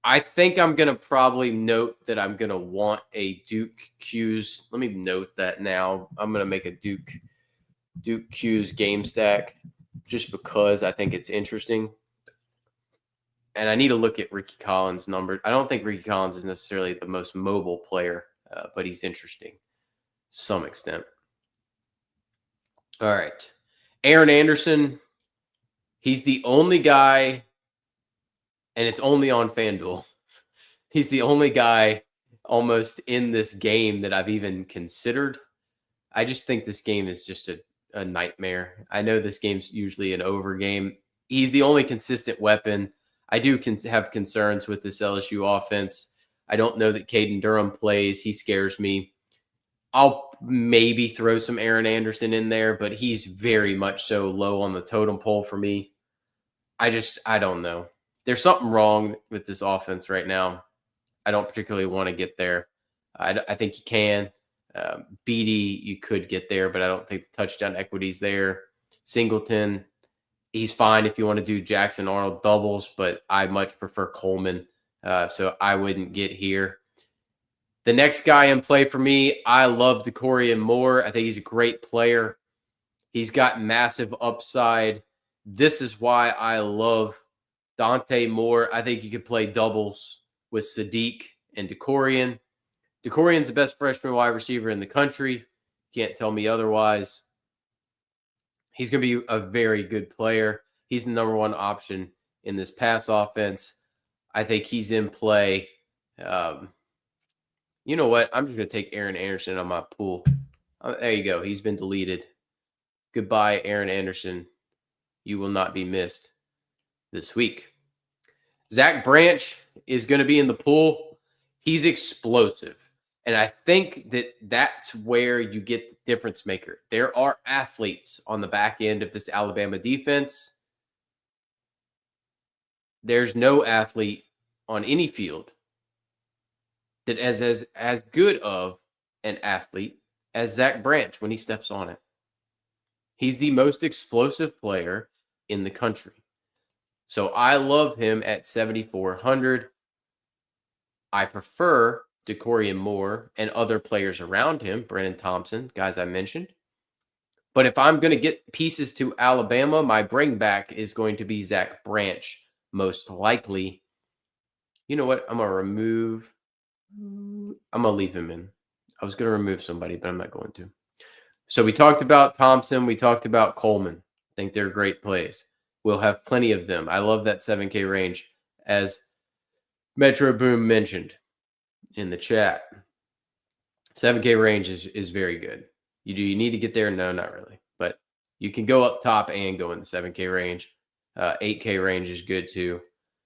I think I'm going to probably note that I'm going to want a Duke Q's. Let me note that now. I'm going to make a Duke Q's game stack just because I think it's interesting. And I need to look at Ricky Collins' numbers. I don't think Ricky Collins is necessarily the most mobile player, but he's interesting to some extent. All right. Aaron Anderson, he's the only guy, and it's only on FanDuel. He's the only guy almost in this game that I've even considered. I just think this game is just a nightmare. I know this game's usually an over game. He's the only consistent weapon. I do have concerns with this LSU offense. I don't know that Caden Durham plays. He scares me. I'll maybe throw some Aaron Anderson in there, but he's very much so low on the totem pole for me. I don't know. There's something wrong with this offense right now. I don't particularly want to get there. I think you can. Beatty, you could get there, but I don't think the touchdown equity's there. Singleton, he's fine if you want to do Jackson Arnold doubles, but I much prefer Coleman, so I wouldn't get here. The next guy in play for me, I love Decorian Moore. I think he's a great player. He's got massive upside. This is why I love Dante Moore. I think you could play doubles with Sadiq and Decorian. Decorian's the best freshman wide receiver in the country. Can't tell me otherwise. He's going to be a very good player. He's the number one option in this pass offense. I think he's in play. You know what? I'm just going to take Aaron Anderson on my pool. There you go. He's been deleted. Goodbye, Aaron Anderson. You will not be missed this week. Zach Branch is going to be in the pool. He's explosive. And I think that that's where you get the difference maker. There are athletes on the back end of this Alabama defense. There's no athlete on any field that is as good of an athlete as Zach Branch when he steps on it. He's the most explosive player in the country. So I love him at 7,400. I prefer Decorian Moore and other players around him, Brennan Thompson, guys I mentioned. But if I'm going to get pieces to Alabama, my bring back is going to be Zach Branch, most likely. You know what? I'm going to leave him in. I was going to remove somebody, but I'm not going to. So we talked about Thompson. We talked about Coleman. I think they're great plays. We'll have plenty of them. I love that 7K range, as Metro Boom mentioned in the chat. 7K range is very good. You need to get there? No, not really. But you can go up top and go in the 7K range. 8K range is good too.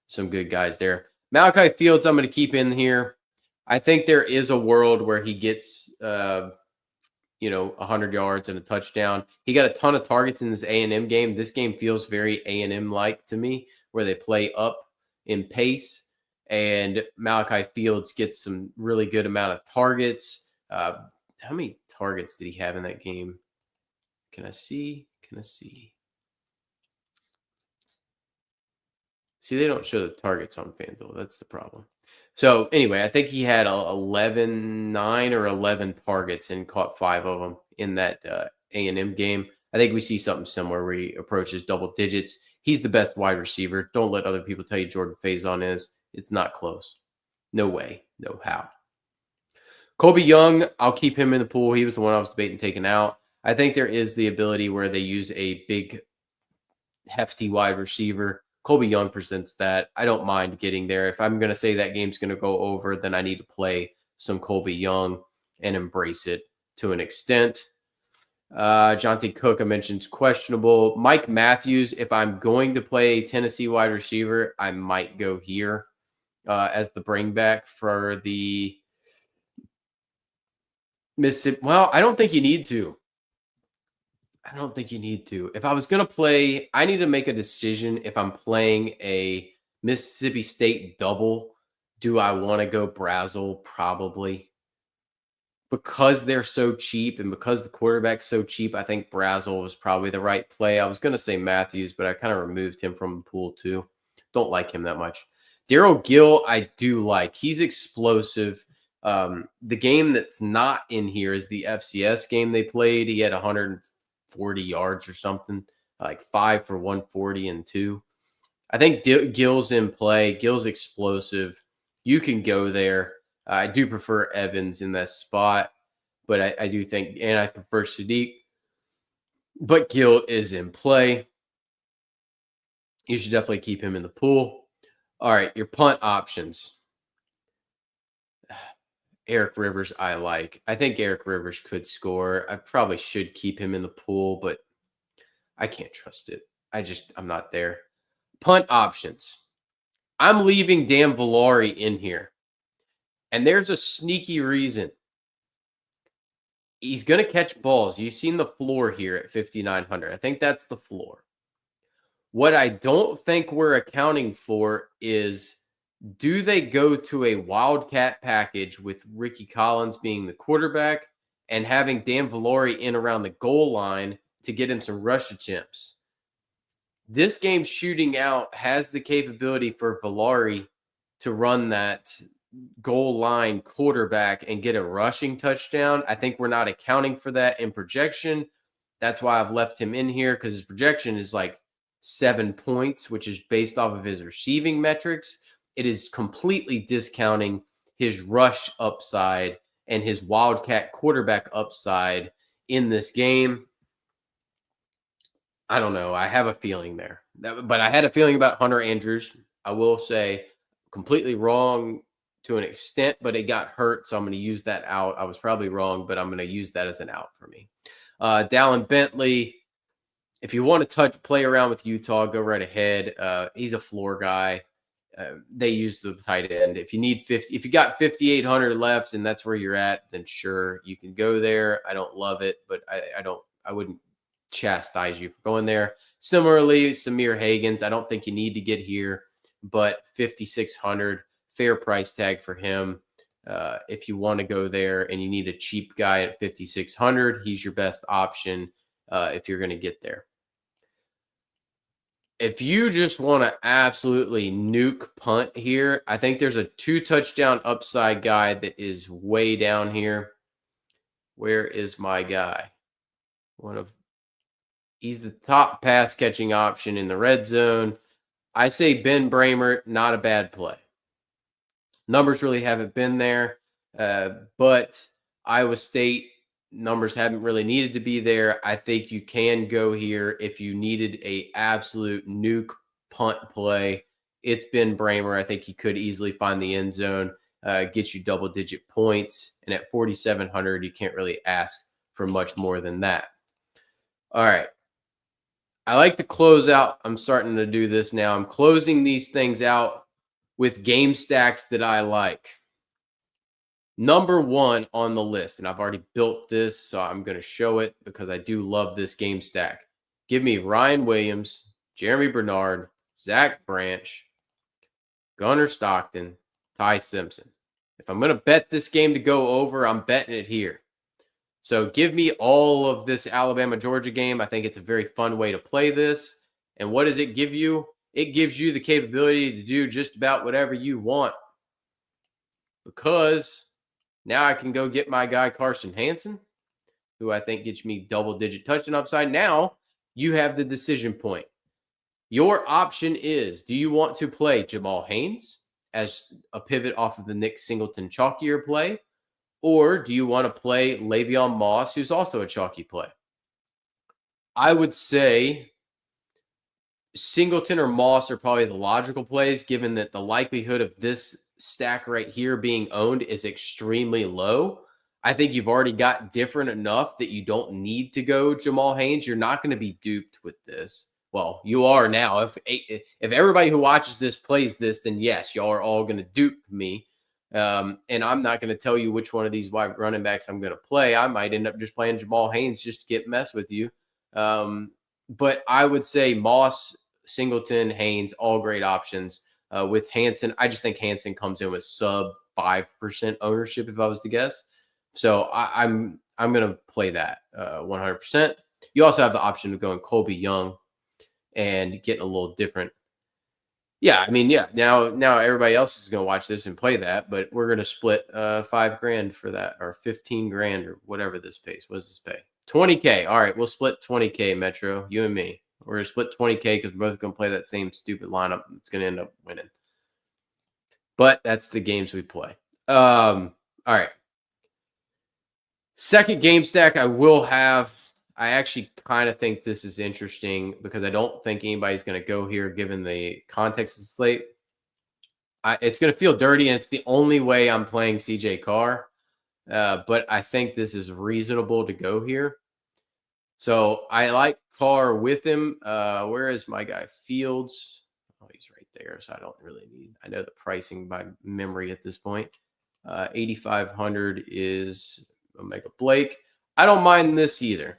Some good guys there. Malachi Fields, I'm going to keep in here. I think there is a world where he gets 100 yards and a touchdown. He got a ton of targets in this A&M game. This game feels very A&M-like to me, where they play up in pace. And Malachi Fields gets some really good amount of targets. How many targets did he have in that game? Can I see? See, they don't show the targets on FanDuel. That's the problem. So anyway, I think he had 9 or 11 targets and caught 5 of them in that A&M game. I think we see something similar where he approaches double digits. He's the best wide receiver. Don't let other people tell you Jordan Faison is. It's not close. No way. No how. Colby Young, I'll keep him in the pool. He was the one I was debating taking out. I think there is the ability where they use a big, hefty wide receiver. Colby Young presents that. I don't mind getting there. If I'm going to say that game's going to go over, then I need to play some Colby Young and embrace it to an extent. Jonte Cook, I mentioned, is questionable. Mike Matthews, if I'm going to play a Tennessee wide receiver, I might go here as the bring back for the Mississippi. Well, I don't think you need to. If I was going to play, I need to make a decision if I'm playing a Mississippi State double. Do I want to go Brazzle? Probably. Because they're so cheap and because the quarterback's so cheap, I think Brazzle was probably the right play. I was going to say Matthews, but I kind of removed him from the pool too. Don't like him that much. Daryl Gill, I do like. He's explosive. The game that's not in here is the FCS game they played. He had 140 yards or something, like 5 for 140 and 2. I think Gill's in play. Gill's explosive. You can go there. I do prefer Evans in that spot, but I do think, and I prefer Sadiq, but Gill is in play. You should definitely keep him in the pool. All right, your punt options. Eric Rivers, I like. I think Eric Rivers could score. I probably should keep him in the pool, but I can't trust it. I'm not there. Punt options. I'm leaving Dan Villari in here. And there's a sneaky reason. He's going to catch balls. You've seen the floor here at 5,900. I think that's the floor. What I don't think we're accounting for is, do they go to a wildcat package with Ricky Collins being the quarterback and having Dan Villari in around the goal line to get him some rush attempts? This game shooting out has the capability for Villari to run that goal line quarterback and get a rushing touchdown. I think we're not accounting for that in projection. That's why I've left him in here, because his projection is like 7 points, which is based off of his receiving metrics. It is completely discounting his rush upside and his wildcat quarterback upside in this game. I don't know. I have a feeling there. But I had a feeling about Hunter Andrews. I will say completely wrong to an extent, but it got hurt, so I'm going to use that out. I was probably wrong, but I'm going to use that as an out for me. Dallin Bentley, if you want to play around with Utah, go right ahead. He's a floor guy. They use the tight end. If you need 50, if you got 5,800 left and that's where you're at, then sure, you can go there. I don't love it, but I wouldn't chastise you for going there. Similarly, Samir Hagans, I don't think you need to get here, but 5,600, fair price tag for him. If you want to go there and you need a cheap guy at 5,600, he's your best option if you're going to get there. If you just want to absolutely nuke punt here, I think there's a 2-touchdown upside guy that is way down here. Where is my guy? He's the top pass catching option in the red zone. I say Ben Bramer, not a bad play. Numbers really haven't been there, but Iowa State numbers haven't really needed to be there. I think you can go here if you needed a absolute nuke punt play. It's Ben Bramer. I think he could easily find the end zone, get you double-digit points, and at 4,700, you can't really ask for much more than that. All right. I like to close out. I'm starting to do this now. I'm closing these things out with game stacks that I like. Number 1 on the list, and I've already built this, so I'm going to show it because I do love this game stack. Give me Ryan Williams, Jeremy Bernard, Zach Branch, Gunnar Stockton, Ty Simpson. If I'm going to bet this game to go over, I'm betting it here. So give me all of this Alabama-Georgia game. I think it's a very fun way to play this. And what does it give you? It gives you the capability to do just about whatever you want, because now I can go get my guy Carson Hansen, who I think gets me double-digit touchdown upside. Now you have the decision point. Your option is, do you want to play Jamal Haynes as a pivot off of the Nick Singleton chalkier play? Or do you want to play Le'Veon Moss, who's also a chalky play? I would say Singleton or Moss are probably the logical plays, given that the likelihood of this stack right here being owned is extremely low. I think you've already got different enough that you don't need to go Jamal Haynes. You're not going to be duped with this. Well, you are now. If everybody who watches this plays this, then yes, y'all are all going to dupe me. And I'm not going to tell you which one of these wide running backs I'm going to play. I might end up just playing Jamal Haynes just to get mess with you. But I would say Moss, Singleton, Haynes, all great options. With Hansen, I just think Hansen comes in with sub 5% ownership if I was to guess. So I'm going to play that 100%. You also have the option of going Colby Young and getting a little different Yeah, I mean, yeah. Now everybody else is going to watch this and play that, but we're going to split $5 grand for that, or 15 grand, or whatever this pays. What does this pay? 20K. All right, we'll split 20K. Metro, you and me. We're going to split 20K because we're both going to play that same stupid lineup. It's going to end up winning. But that's the games we play. All right. Second game stack I will have. I actually kind of think this is interesting because I don't think anybody's going to go here given the context of the slate. It's going to feel dirty, and it's the only way I'm playing CJ Carr. But I think this is reasonable to go here. So I like Carr with him. Where is my guy Fields? Oh, he's right there. So I don't really need. I know the pricing by memory at this point. 8,500 is Omega Blake. I don't mind this either.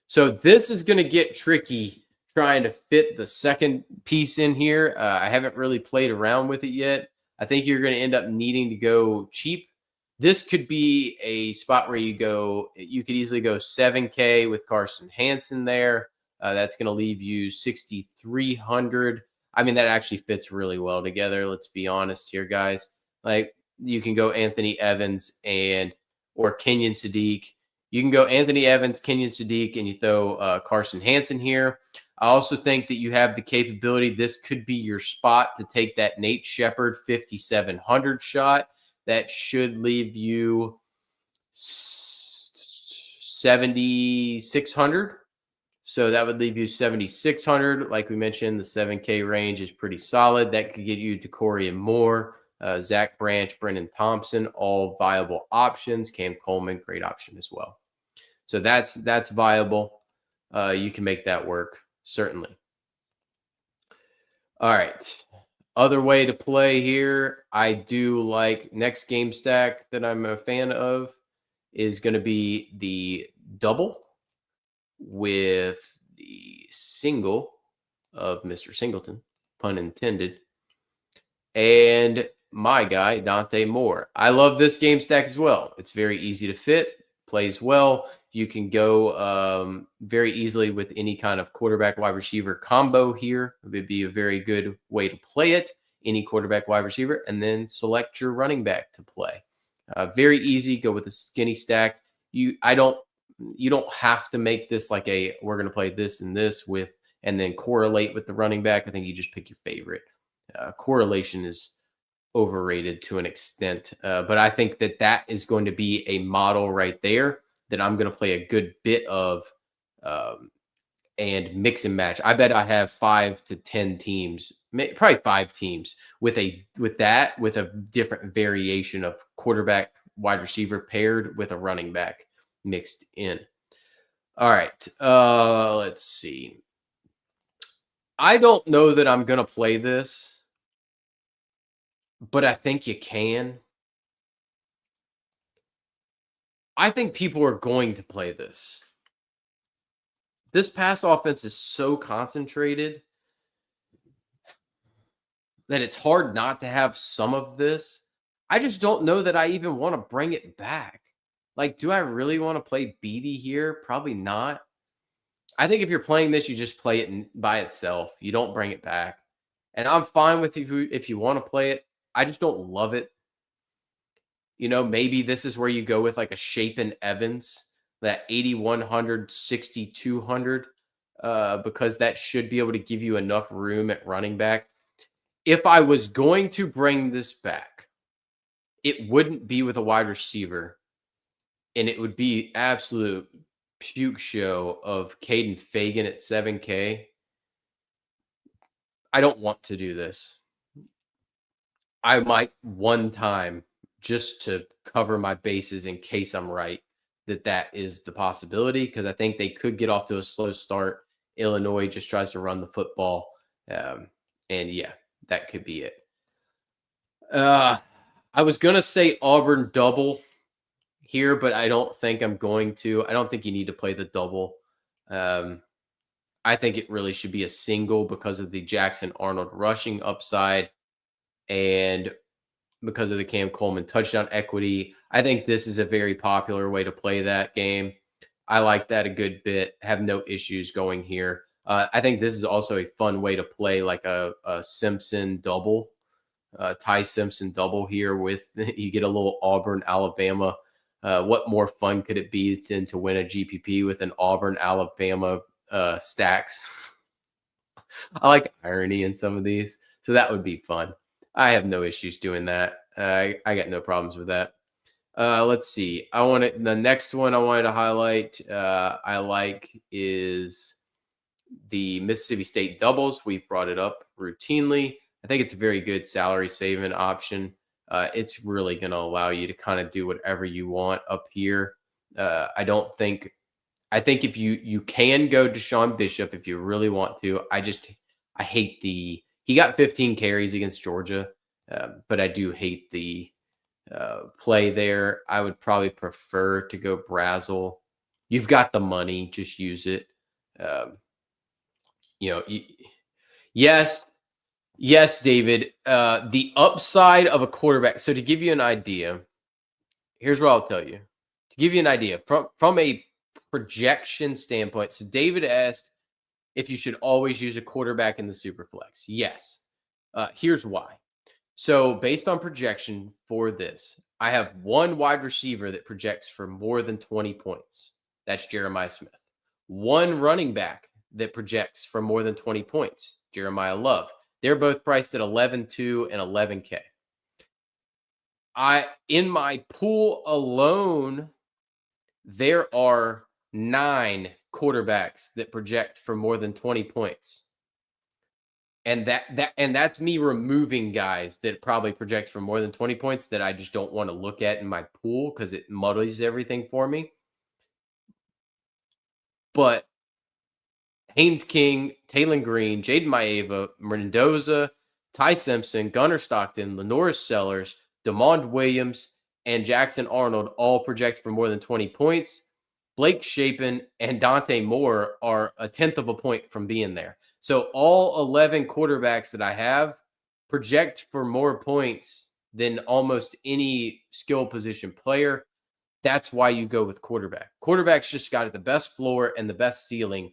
So this is going to get tricky trying to fit the second piece in here. I haven't really played around with it yet. I think you're going to end up needing to go cheap. This could be a spot where you could easily go 7K with Carson Hansen there. That's going to leave you 6,300. I mean, that actually fits really well together. Let's be honest here, guys. Like, you can go Anthony Evans or Kenyon Sadiq. You can go Anthony Evans, Kenyon Sadiq, and you throw Carson Hansen here. I also think that you have the capability. This could be your spot to take that Nate Shepard 5,700 shot. That should leave you 7,600. So that would leave you 7,600. Like we mentioned, the 7K range is pretty solid. That could get you to Corey and Moore, Zach Branch, Brendan Thompson, all viable options. Cam Coleman, great option as well. So that's viable. You can make that work, certainly. All right. Other way to play here, I do like next game stack that I'm a fan of is going to be the double with the single of Mr. Singleton, pun intended, and my guy, Dante Moore. I love this game stack as well. It's very easy to fit, plays well. You can go very easily with any kind of quarterback wide receiver combo here. It would be a very good way to play it. Any quarterback wide receiver, and then select your running back to play. Very easy. Go with a skinny stack. You don't have to make this like we're going to play this and this with, and then correlate with the running back. I think you just pick your favorite. Correlation is overrated to an extent, but I think that is going to be a model right there that I'm going to play a good bit of and mix and match. I bet I have 5 to 10 teams, probably 5 teams with a different variation of quarterback, wide receiver paired with a running back mixed in. All right. Let's see. I don't know that I'm going to play this, but I think you can. I think people are going to play this. This pass offense is so concentrated that it's hard not to have some of this. I just don't know that I even want to bring it back. Like, do I really want to play Beatty here? Probably not. I think if you're playing this, you just play it by itself. You don't bring it back. And I'm fine with if you want to play it. I just don't love it. You know, maybe this is where you go with like a Shapen Evans, that 8,100, 6,200, because that should be able to give you enough room at running back. If I was going to bring this back, it wouldn't be with a wide receiver, and it would be absolute puke show of Caden Fagan at 7K. I don't want to do this. I might one time, just to cover my bases in case I'm right, that is the possibility, because I think they could get off to a slow start. Illinois just tries to run the football. And yeah, that could be it. I was going to say Auburn double here, but I don't think I'm going to. I don't think you need to play the double. I think it really should be a single because of the Jackson Arnold rushing upside and because of the Cam Coleman touchdown equity. I think this is a very popular way to play that game. I like that a good bit. Have no issues going here. I think this is also a fun way to play like a Simpson double, Ty Simpson double here with you get a little Auburn, Alabama. What more fun could it be than to win a GPP with an Auburn, Alabama stacks? I like irony in some of these, so that would be fun. I have no issues doing that. I got no problems with that. Let's see. The next one I wanted to highlight. I like is the Mississippi State doubles. We've brought it up routinely. I think it's a very good salary saving option. It's really going to allow you to kind of do whatever you want up here. I think if you can go to Sean Bishop if you really want to. I hate he got 15 carries against Georgia, but I do hate the play there. I would probably prefer to go Brazel. You've got the money, just use it. Yes, yes, David. The upside of a quarterback. So to give you an idea, here's what I'll tell you. To give you an idea from a projection standpoint. So David asked if you should always use a quarterback in the Superflex. Yes. Here's why. So based on projection for this, I have one wide receiver that projects for more than 20 points. That's Jeremiah Smith. One running back that projects for more than 20 points, Jeremiah Love. They're both priced at 11.2 and 11K. In my pool alone, there are 9 quarterbacks that project for more than 20 points. And that's me removing guys that probably project for more than 20 points that I just don't want to look at in my pool because it muddies everything for me. But Haynes King, Taylon Green, Jaden Maeva, Mendoza, Ty Simpson, Gunnar Stockton, Lenoris Sellers, DeMond Williams, and Jackson Arnold all project for more than 20 points. Blake Shapen and Dante Moore are a tenth of a point from being there. So all 11 quarterbacks that I have project for more points than almost any skill position player. That's why you go with quarterback. Quarterbacks just got the best floor and the best ceiling.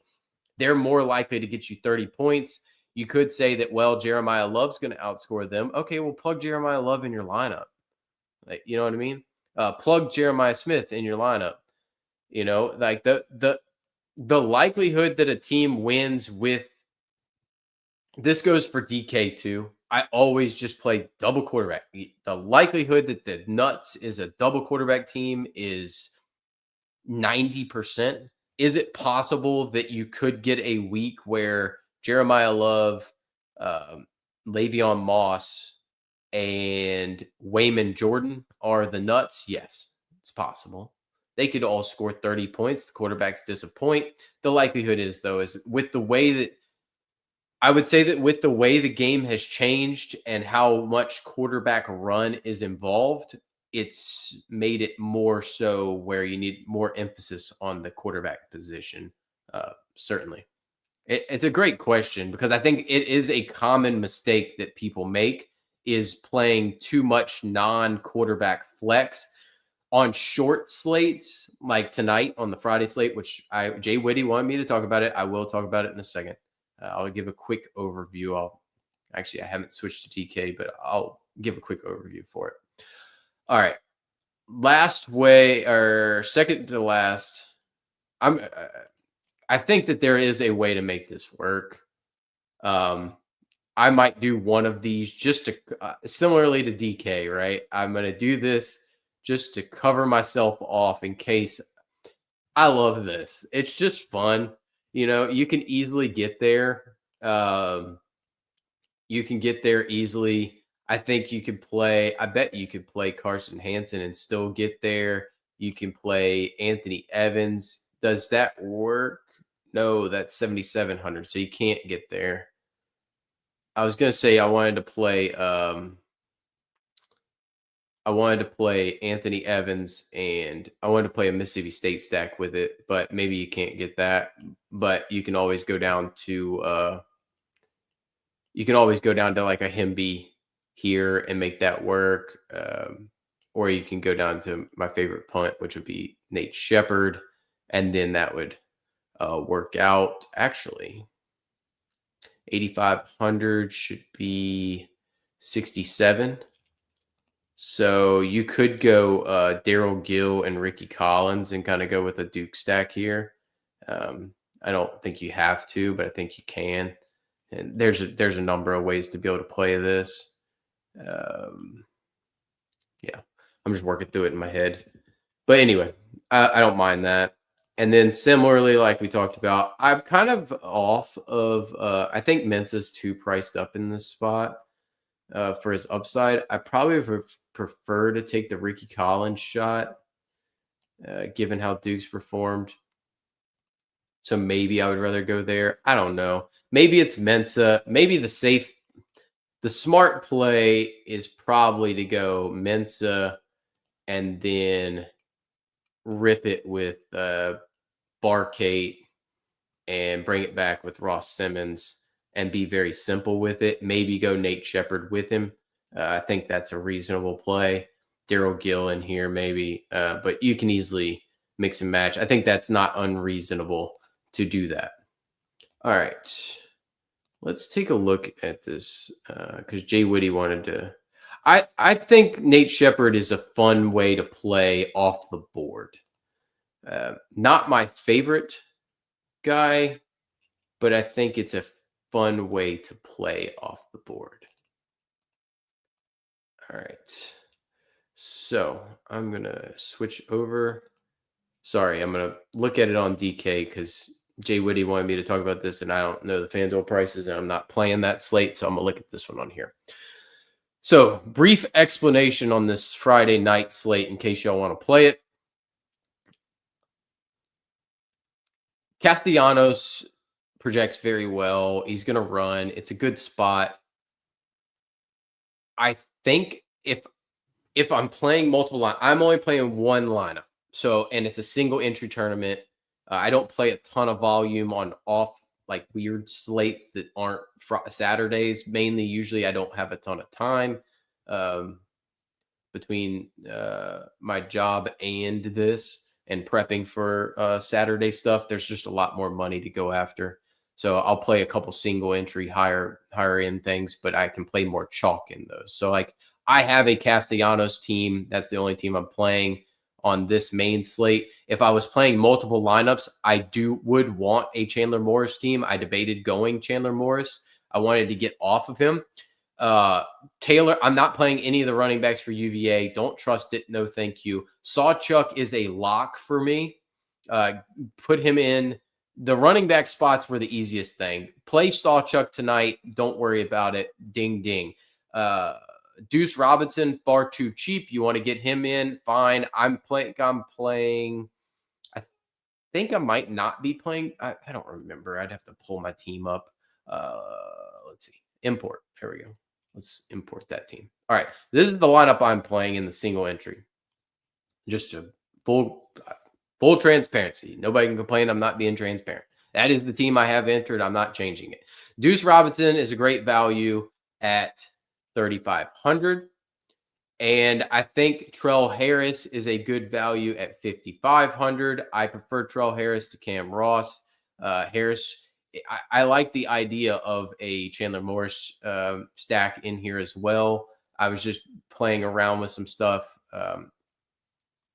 They're more likely to get you 30 points. You could say that, well, Jeremiah Love's going to outscore them. Okay, well, plug Jeremiah Love in your lineup. Like, you know what I mean? Plug Jeremiah Smith in your lineup. You know, like the likelihood that a team wins with this goes for DK too. I always just play double quarterback. The likelihood that the Nuts is a double quarterback team is 90%. Is it possible that you could get a week where Jeremiah Love, Le'Veon Moss, and Wayman Jordan are the Nuts? Yes, it's possible. They could all score 30 points. The quarterbacks disappoint. The likelihood is, though, is with the way that I would say that with the way the game has changed and how much quarterback run is involved, it's made it more so where you need more emphasis on the quarterback position. Certainly. It's a great question because I think it is a common mistake that people make is playing too much non-quarterback flex on short slates like tonight on the Friday slate, which Jay Whitty wanted me to talk about it. I will talk about it in a second. I'll give a quick overview. I haven't switched to TK, but I'll give a quick overview for it. All right. Second to last, I think that there is a way to make this work. I might do one of these just to, similarly to DK, right? I'm going to do this just to cover myself off in case. I love this. It's just fun. You know, you can easily get there. You can get there easily. I bet you could play Carson Hansen and still get there. You can play Anthony Evans. Does that work? No, that's 7,700. So you can't get there. I was going to say I wanted to play Anthony Evans and I wanted to play a Mississippi State stack with it, but maybe you can't get that. But you can always go down to like a Hemby here and make that work. Or you can go down to my favorite punt, which would be Nate Shepard, and then that would work out. Actually, 8,500 should be 67. So you could go Daryl Gill and Ricky Collins and kind of go with a Duke stack here. I don't think you have to, but I think you can. And there's a number of ways to be able to play this. Yeah, I'm just working through it in my head. But anyway, I don't mind that. And then similarly, like we talked about, I'm kind of off of, I think Mensa's too priced up in this spot for his upside. I probably prefer to take the Ricky Collins shot, given how Duke's performed. So maybe I would rather go there. I don't know. Maybe it's Mensa. Maybe the smart play is probably to go Mensa and then rip it with Barkate and bring it back with Ross Simmons and be very simple with it. Maybe go Nate Shepherd with him. I think that's a reasonable play. Daryl Gill in here maybe, but you can easily mix and match. I think that's not unreasonable to do that. All right. Let's take a look at this because Jay Woody wanted to. I think Nate Shepherd is a fun way to play off the board. Not my favorite guy, but I think it's a fun way to play off the board. All right. So I'm going to switch over. Sorry, I'm going to look at it on DK because Jay Woody wanted me to talk about this, and I don't know the Fanduel prices, and I'm not playing that slate, so I'm going to look at this one on here. So, brief explanation on this Friday night slate in case y'all want to play it. Castellanos projects very well. He's going to run. It's a good spot. I think if I'm playing multiple line, I'm only playing one lineup. So, and it's a single entry tournament. I don't play a ton of volume on off like weird slates that aren't Saturdays. Mainly, usually I don't have a ton of time between my job and this and prepping for Saturday stuff. There's just a lot more money to go after. So I'll play a couple single entry higher end things, but I can play more chalk in those. So like I have a Castellanos team. That's the only team I'm playing on this main slate. If I was playing multiple lineups, I would want a Chandler Morris team. I debated going Chandler Morris. I wanted to get off of him. Taylor, I'm not playing any of the running backs for UVA. Don't trust it. No, thank you. Sawchuk is a lock for me. Put him in. The running back spots were the easiest thing. Play Sawchuk tonight. Don't worry about it. Ding, ding. Deuce Robinson, far too cheap. You want to get him in? Fine. I'm playing. I think I might not be playing. I don't remember. I'd have to pull my team up. Let's see. Import. There we go. Let's import that team. All right. This is the lineup I'm playing in the single entry. Just a full transparency. Nobody can complain I'm not being transparent. That is the team I have entered. I'm not changing it. Deuce Robinson is a great value at 3,500. And I think Trell Harris is a good value at 5,500. I prefer Trell Harris to Cam Ross. Harris, I like the idea of a Chandler Morris stack in here as well. I was just playing around with some stuff,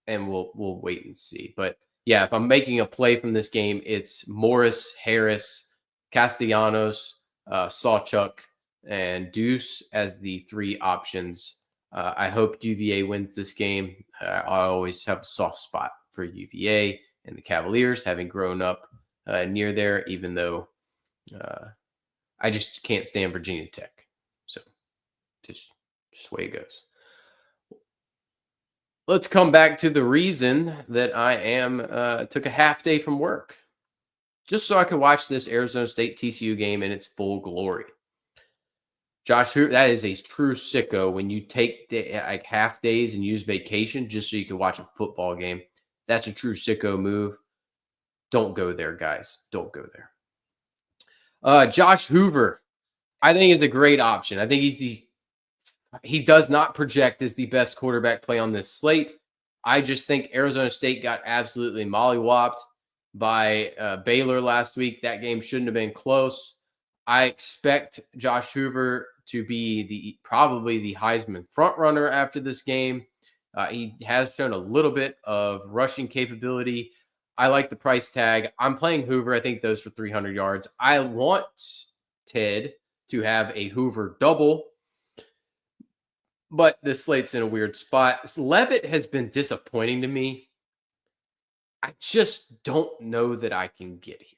and we'll wait and see. But yeah, if I'm making a play from this game, it's Morris, Harris, Castellanos, Sawchuk, and Deuce as the three options. I hope UVA wins this game. I always have a soft spot for UVA and the Cavaliers, having grown up near there, even though I just can't stand Virginia Tech. So just the way it goes. Let's come back to the reason that I took a half day from work just so I could watch this Arizona State TCU game in its full glory. Josh, that is a true sicko when you take like half days and use vacation just so you can watch a football game. That's a true sicko move. Don't go there, guys. Don't go there. Josh Hoover, I think is a great option. I think he does not project as the best quarterback play on this slate. I just think Arizona State got absolutely mollywopped by Baylor last week. That game shouldn't have been close. I expect Josh Hoover to be probably the Heisman front runner after this game. He has shown a little bit of rushing capability. I like the price tag. I'm playing Hoover. I think those for 300 yards. I want Ted to have a Hoover double, but this slate's in a weird spot. Levitt has been disappointing to me. I just don't know that I can get here.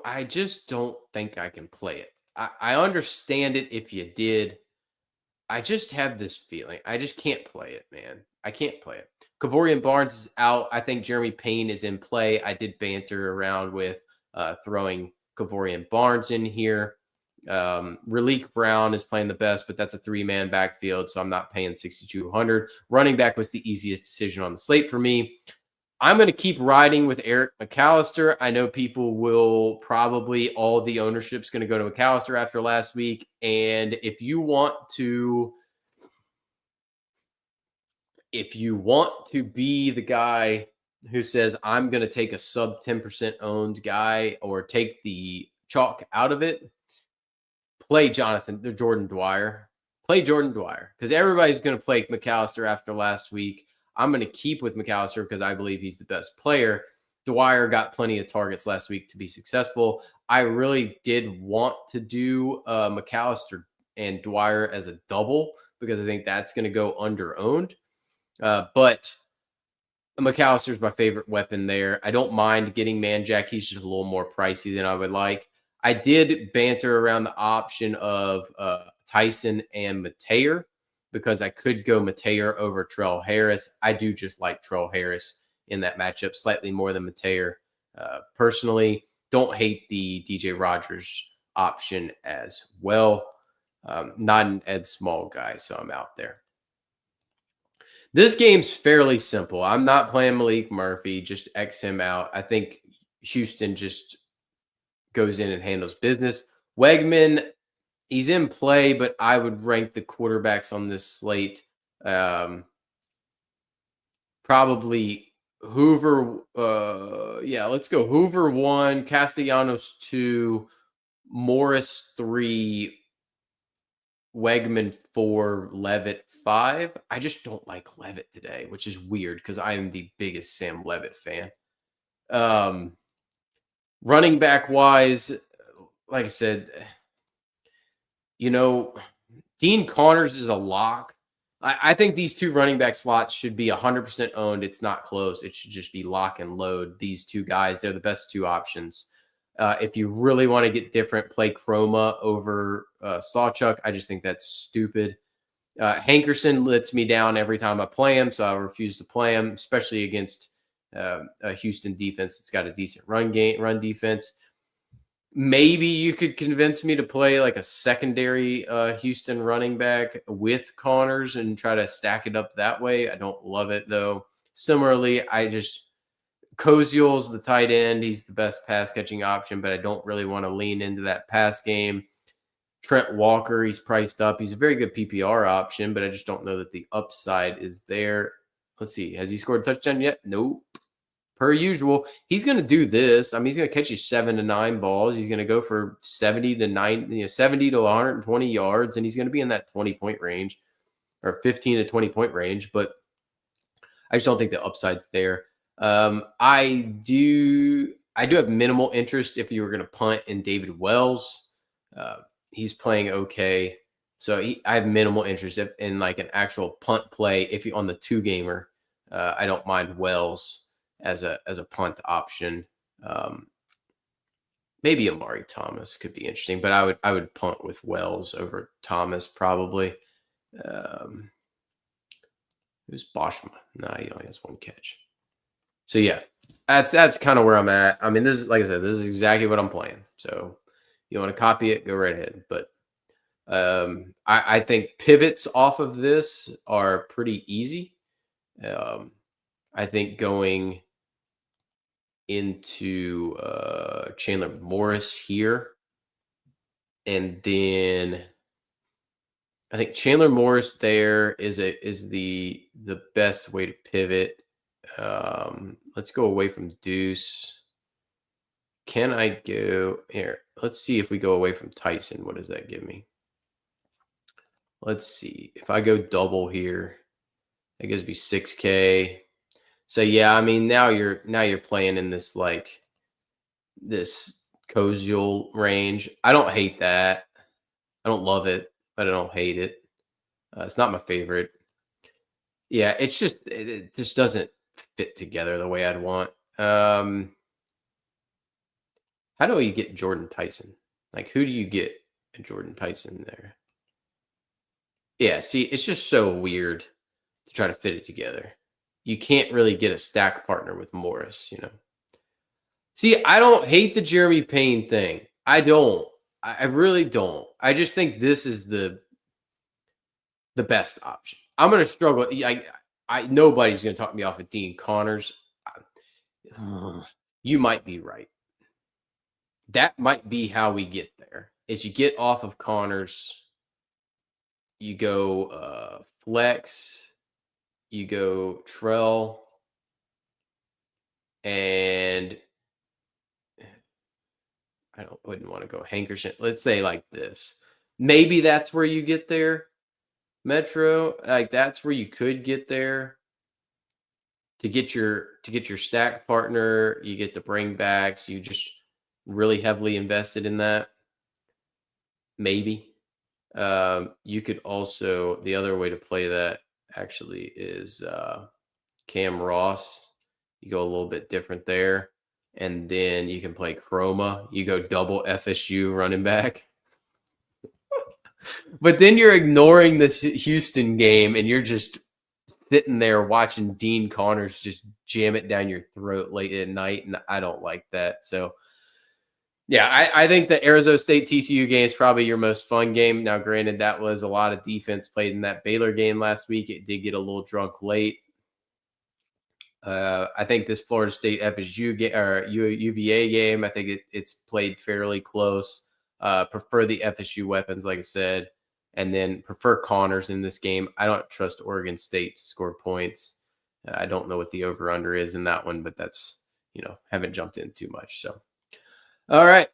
I just don't think I can play it. I understand it if you did. I just have this feeling. I just can't play it, man. I can't play it. Kavorian Barnes is out. I think Jeremy Payne is in play. I did banter around with throwing Kavorian Barnes in here. Raleek Brown is playing the best, but that's a 3-man backfield, so I'm not paying 6,200. Running back was the easiest decision on the slate for me. I'm going to keep riding with Eric McAllister. I know people will probably, all the ownership's going to go to McAllister after last week. And if you want to be the guy who says, I'm going to take a sub 10% owned guy or take the chalk out of it, play Jordan Dwyer. Play Jordan Dwyer because everybody's going to play McAllister after last week. I'm going to keep with McAllister because I believe he's the best player. Dwyer got plenty of targets last week to be successful. I really did want to do McAllister and Dwyer as a double because I think that's going to go under owned. But McAllister's my favorite weapon there. I don't mind getting Manjack. He's just a little more pricey than I would like. I did banter around the option of Tyson and Mateer because I could go Mateer over Trell Harris. I do just like Trell Harris in that matchup slightly more than Mateer. Personally, don't hate the DJ Rogers option as well. Not an Ed Small guy, so I'm out there. This game's fairly simple. I'm not playing Malik Murphy. Just X him out. I think Houston just goes in and handles business. Wegman, he's in play, but I would rank the quarterbacks on this slate. Probably Hoover. Let's go Hoover 1, Castellanos 2, Morris 3, Wegman 4, Levitt 5. I just don't like Levitt today, which is weird because I am the biggest Sam Levitt fan. Running back wise, like I said, Dean Connors is a lock. I think these two running back slots should be 100% owned. It's not close. It should just be lock and load. These two guys, they're the best two options. If you really want to get different, play Chroma over Sawchuk. I just think that's stupid. Hankerson lets me down every time I play him, so I refuse to play him, especially against a Houston defense that's got a decent run defense. Maybe you could convince me to play like a secondary Houston running back with Connors and try to stack it up that way. I don't love it, though. Similarly, Koziel's the tight end. He's the best pass-catching option, but I don't really want to lean into that pass game. Trent Walker, he's priced up. He's a very good PPR option, but I just don't know that the upside is there. Let's see. Has he scored a touchdown yet? Nope. Per usual, he's going to do this. I mean, he's going to catch you 7 to 9 balls. He's going to go for 70 to 120 yards, and he's going to be in that 20-point range or 15 to 20-point range. But I just don't think the upside's there. I do have minimal interest if you were going to punt in David Wells. He's playing okay, so I have minimal interest in like an actual punt play. If you on the 2-gamer, I don't mind Wells as a punt option. Maybe Amari Thomas could be interesting, but I would punt with Wells over Thomas probably. Who's Boschma? Nah, he only has 1 catch. So yeah, that's kind of where I'm at. I mean, this is, like I said, this is exactly what I'm playing. So you want to copy it, go right ahead. But I think pivots off of this are pretty easy. I think going into Chandler Morris here, and then I think Chandler Morris there is the best way to pivot. Let's go away from Deuce. Can I go here? Let's see if we go away from Tyson. What does that give me? Let's see. If I go double here, that gives me 6K. So yeah, I mean now you're playing in this like this Koziel range. I don't hate that. I don't love it, but I don't hate it. It's not my favorite. Yeah, it just doesn't fit together the way I'd want. How do you get Jordan Tyson? Like, who do you get a Jordan Tyson there? Yeah, see, it's just so weird to try to fit it together. You can't really get a stack partner with Morris, you know. See, I don't hate the Jeremy Payne thing. I don't. I really don't. I just think this is the best option. I'm gonna struggle. I nobody's gonna talk me off of Dean Connors. You might be right. That might be how we get there. Is you get off of Connors, you go flex, you go Trell, and wouldn't want to go Hankerson. Let's say like this. Maybe that's where you get there. Metro, like that's where you could get there to get your stack partner. You get the bring backs. You just really heavily invested in that. Maybe you could also, the other way to play that actually is Cam Ross. You go a little bit different there, and then you can play Chroma. You go double FSU running back. But then you're ignoring this Houston game, and you're just sitting there watching Dean Connors just jam it down your throat late at night, and I don't like that. So, yeah, I think the Arizona State TCU game is probably your most fun game. Now, granted, that was a lot of defense played in that Baylor game last week. It did get a little drunk late. I think this Florida State FSU game or UVA game, I think it's played fairly close. Prefer the FSU weapons, like I said, and then prefer Connors in this game. I don't trust Oregon State to score points. I don't know what the over-under is in that one, but that's, haven't jumped in too much. So, all right.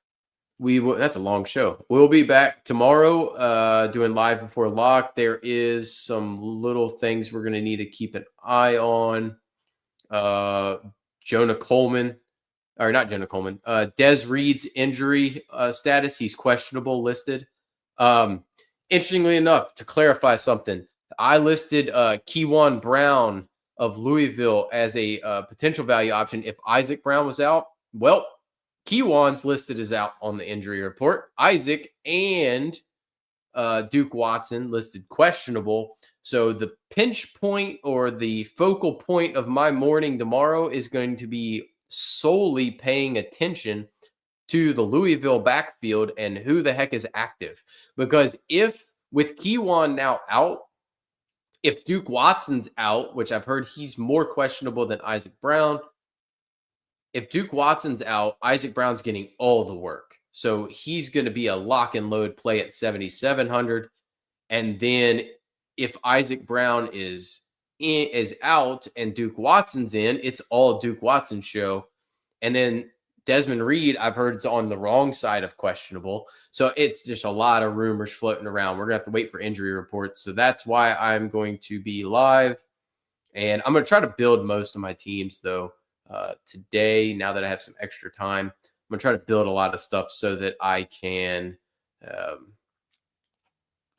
That's a long show. We'll be back tomorrow doing live before lock. There is some little things we're going to need to keep an eye on. Jonah Coleman, or not Jonah Coleman, Des Reed's injury status. He's questionable listed. Interestingly enough, to clarify something, I listed Keywan Brown of Louisville as a potential value option if Isaac Brown was out. Well, Keywan's listed as out on the injury report. Isaac and Duke Watson listed questionable. So the pinch point or the focal point of my morning tomorrow is going to be solely paying attention to the Louisville backfield and who the heck is active. Because if with Keywan now out, if Duke Watson's out, which I've heard he's more questionable than Isaac Brown, if Duke Watson's out, Isaac Brown's getting all the work. So he's going to be a lock and load play at 7,700. And then if Isaac Brown is out and Duke Watson's in, it's all Duke Watson show. And then Desmond Reed, I've heard it's on the wrong side of questionable. So it's just a lot of rumors floating around. We're going to have to wait for injury reports. So that's why I'm going to be live. And I'm going to try to build most of my teams, though, today, now that I have some extra time. I'm going to try to build a lot of stuff so that I can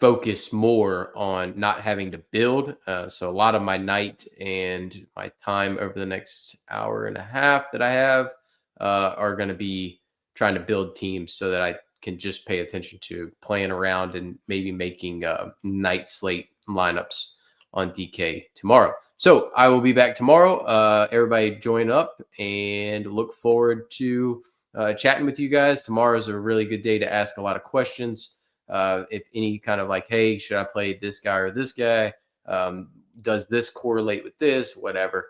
focus more on not having to build. So a lot of my night and my time over the next hour and a half that I have are going to be trying to build teams so that I can just pay attention to playing around and maybe making night slate lineups on DK tomorrow. So I will be back tomorrow. Everybody join up and look forward to chatting with you guys. Tomorrow is a really good day to ask a lot of questions. If any kind of like, hey, should I play this guy or this guy? Does this correlate with this? Whatever.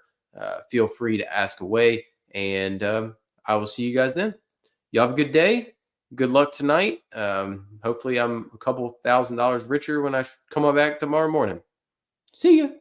Feel free to ask away. And I will see you guys then. Y'all have a good day. Good luck tonight. Hopefully I'm a couple $1,000s richer when I come back tomorrow morning. See you.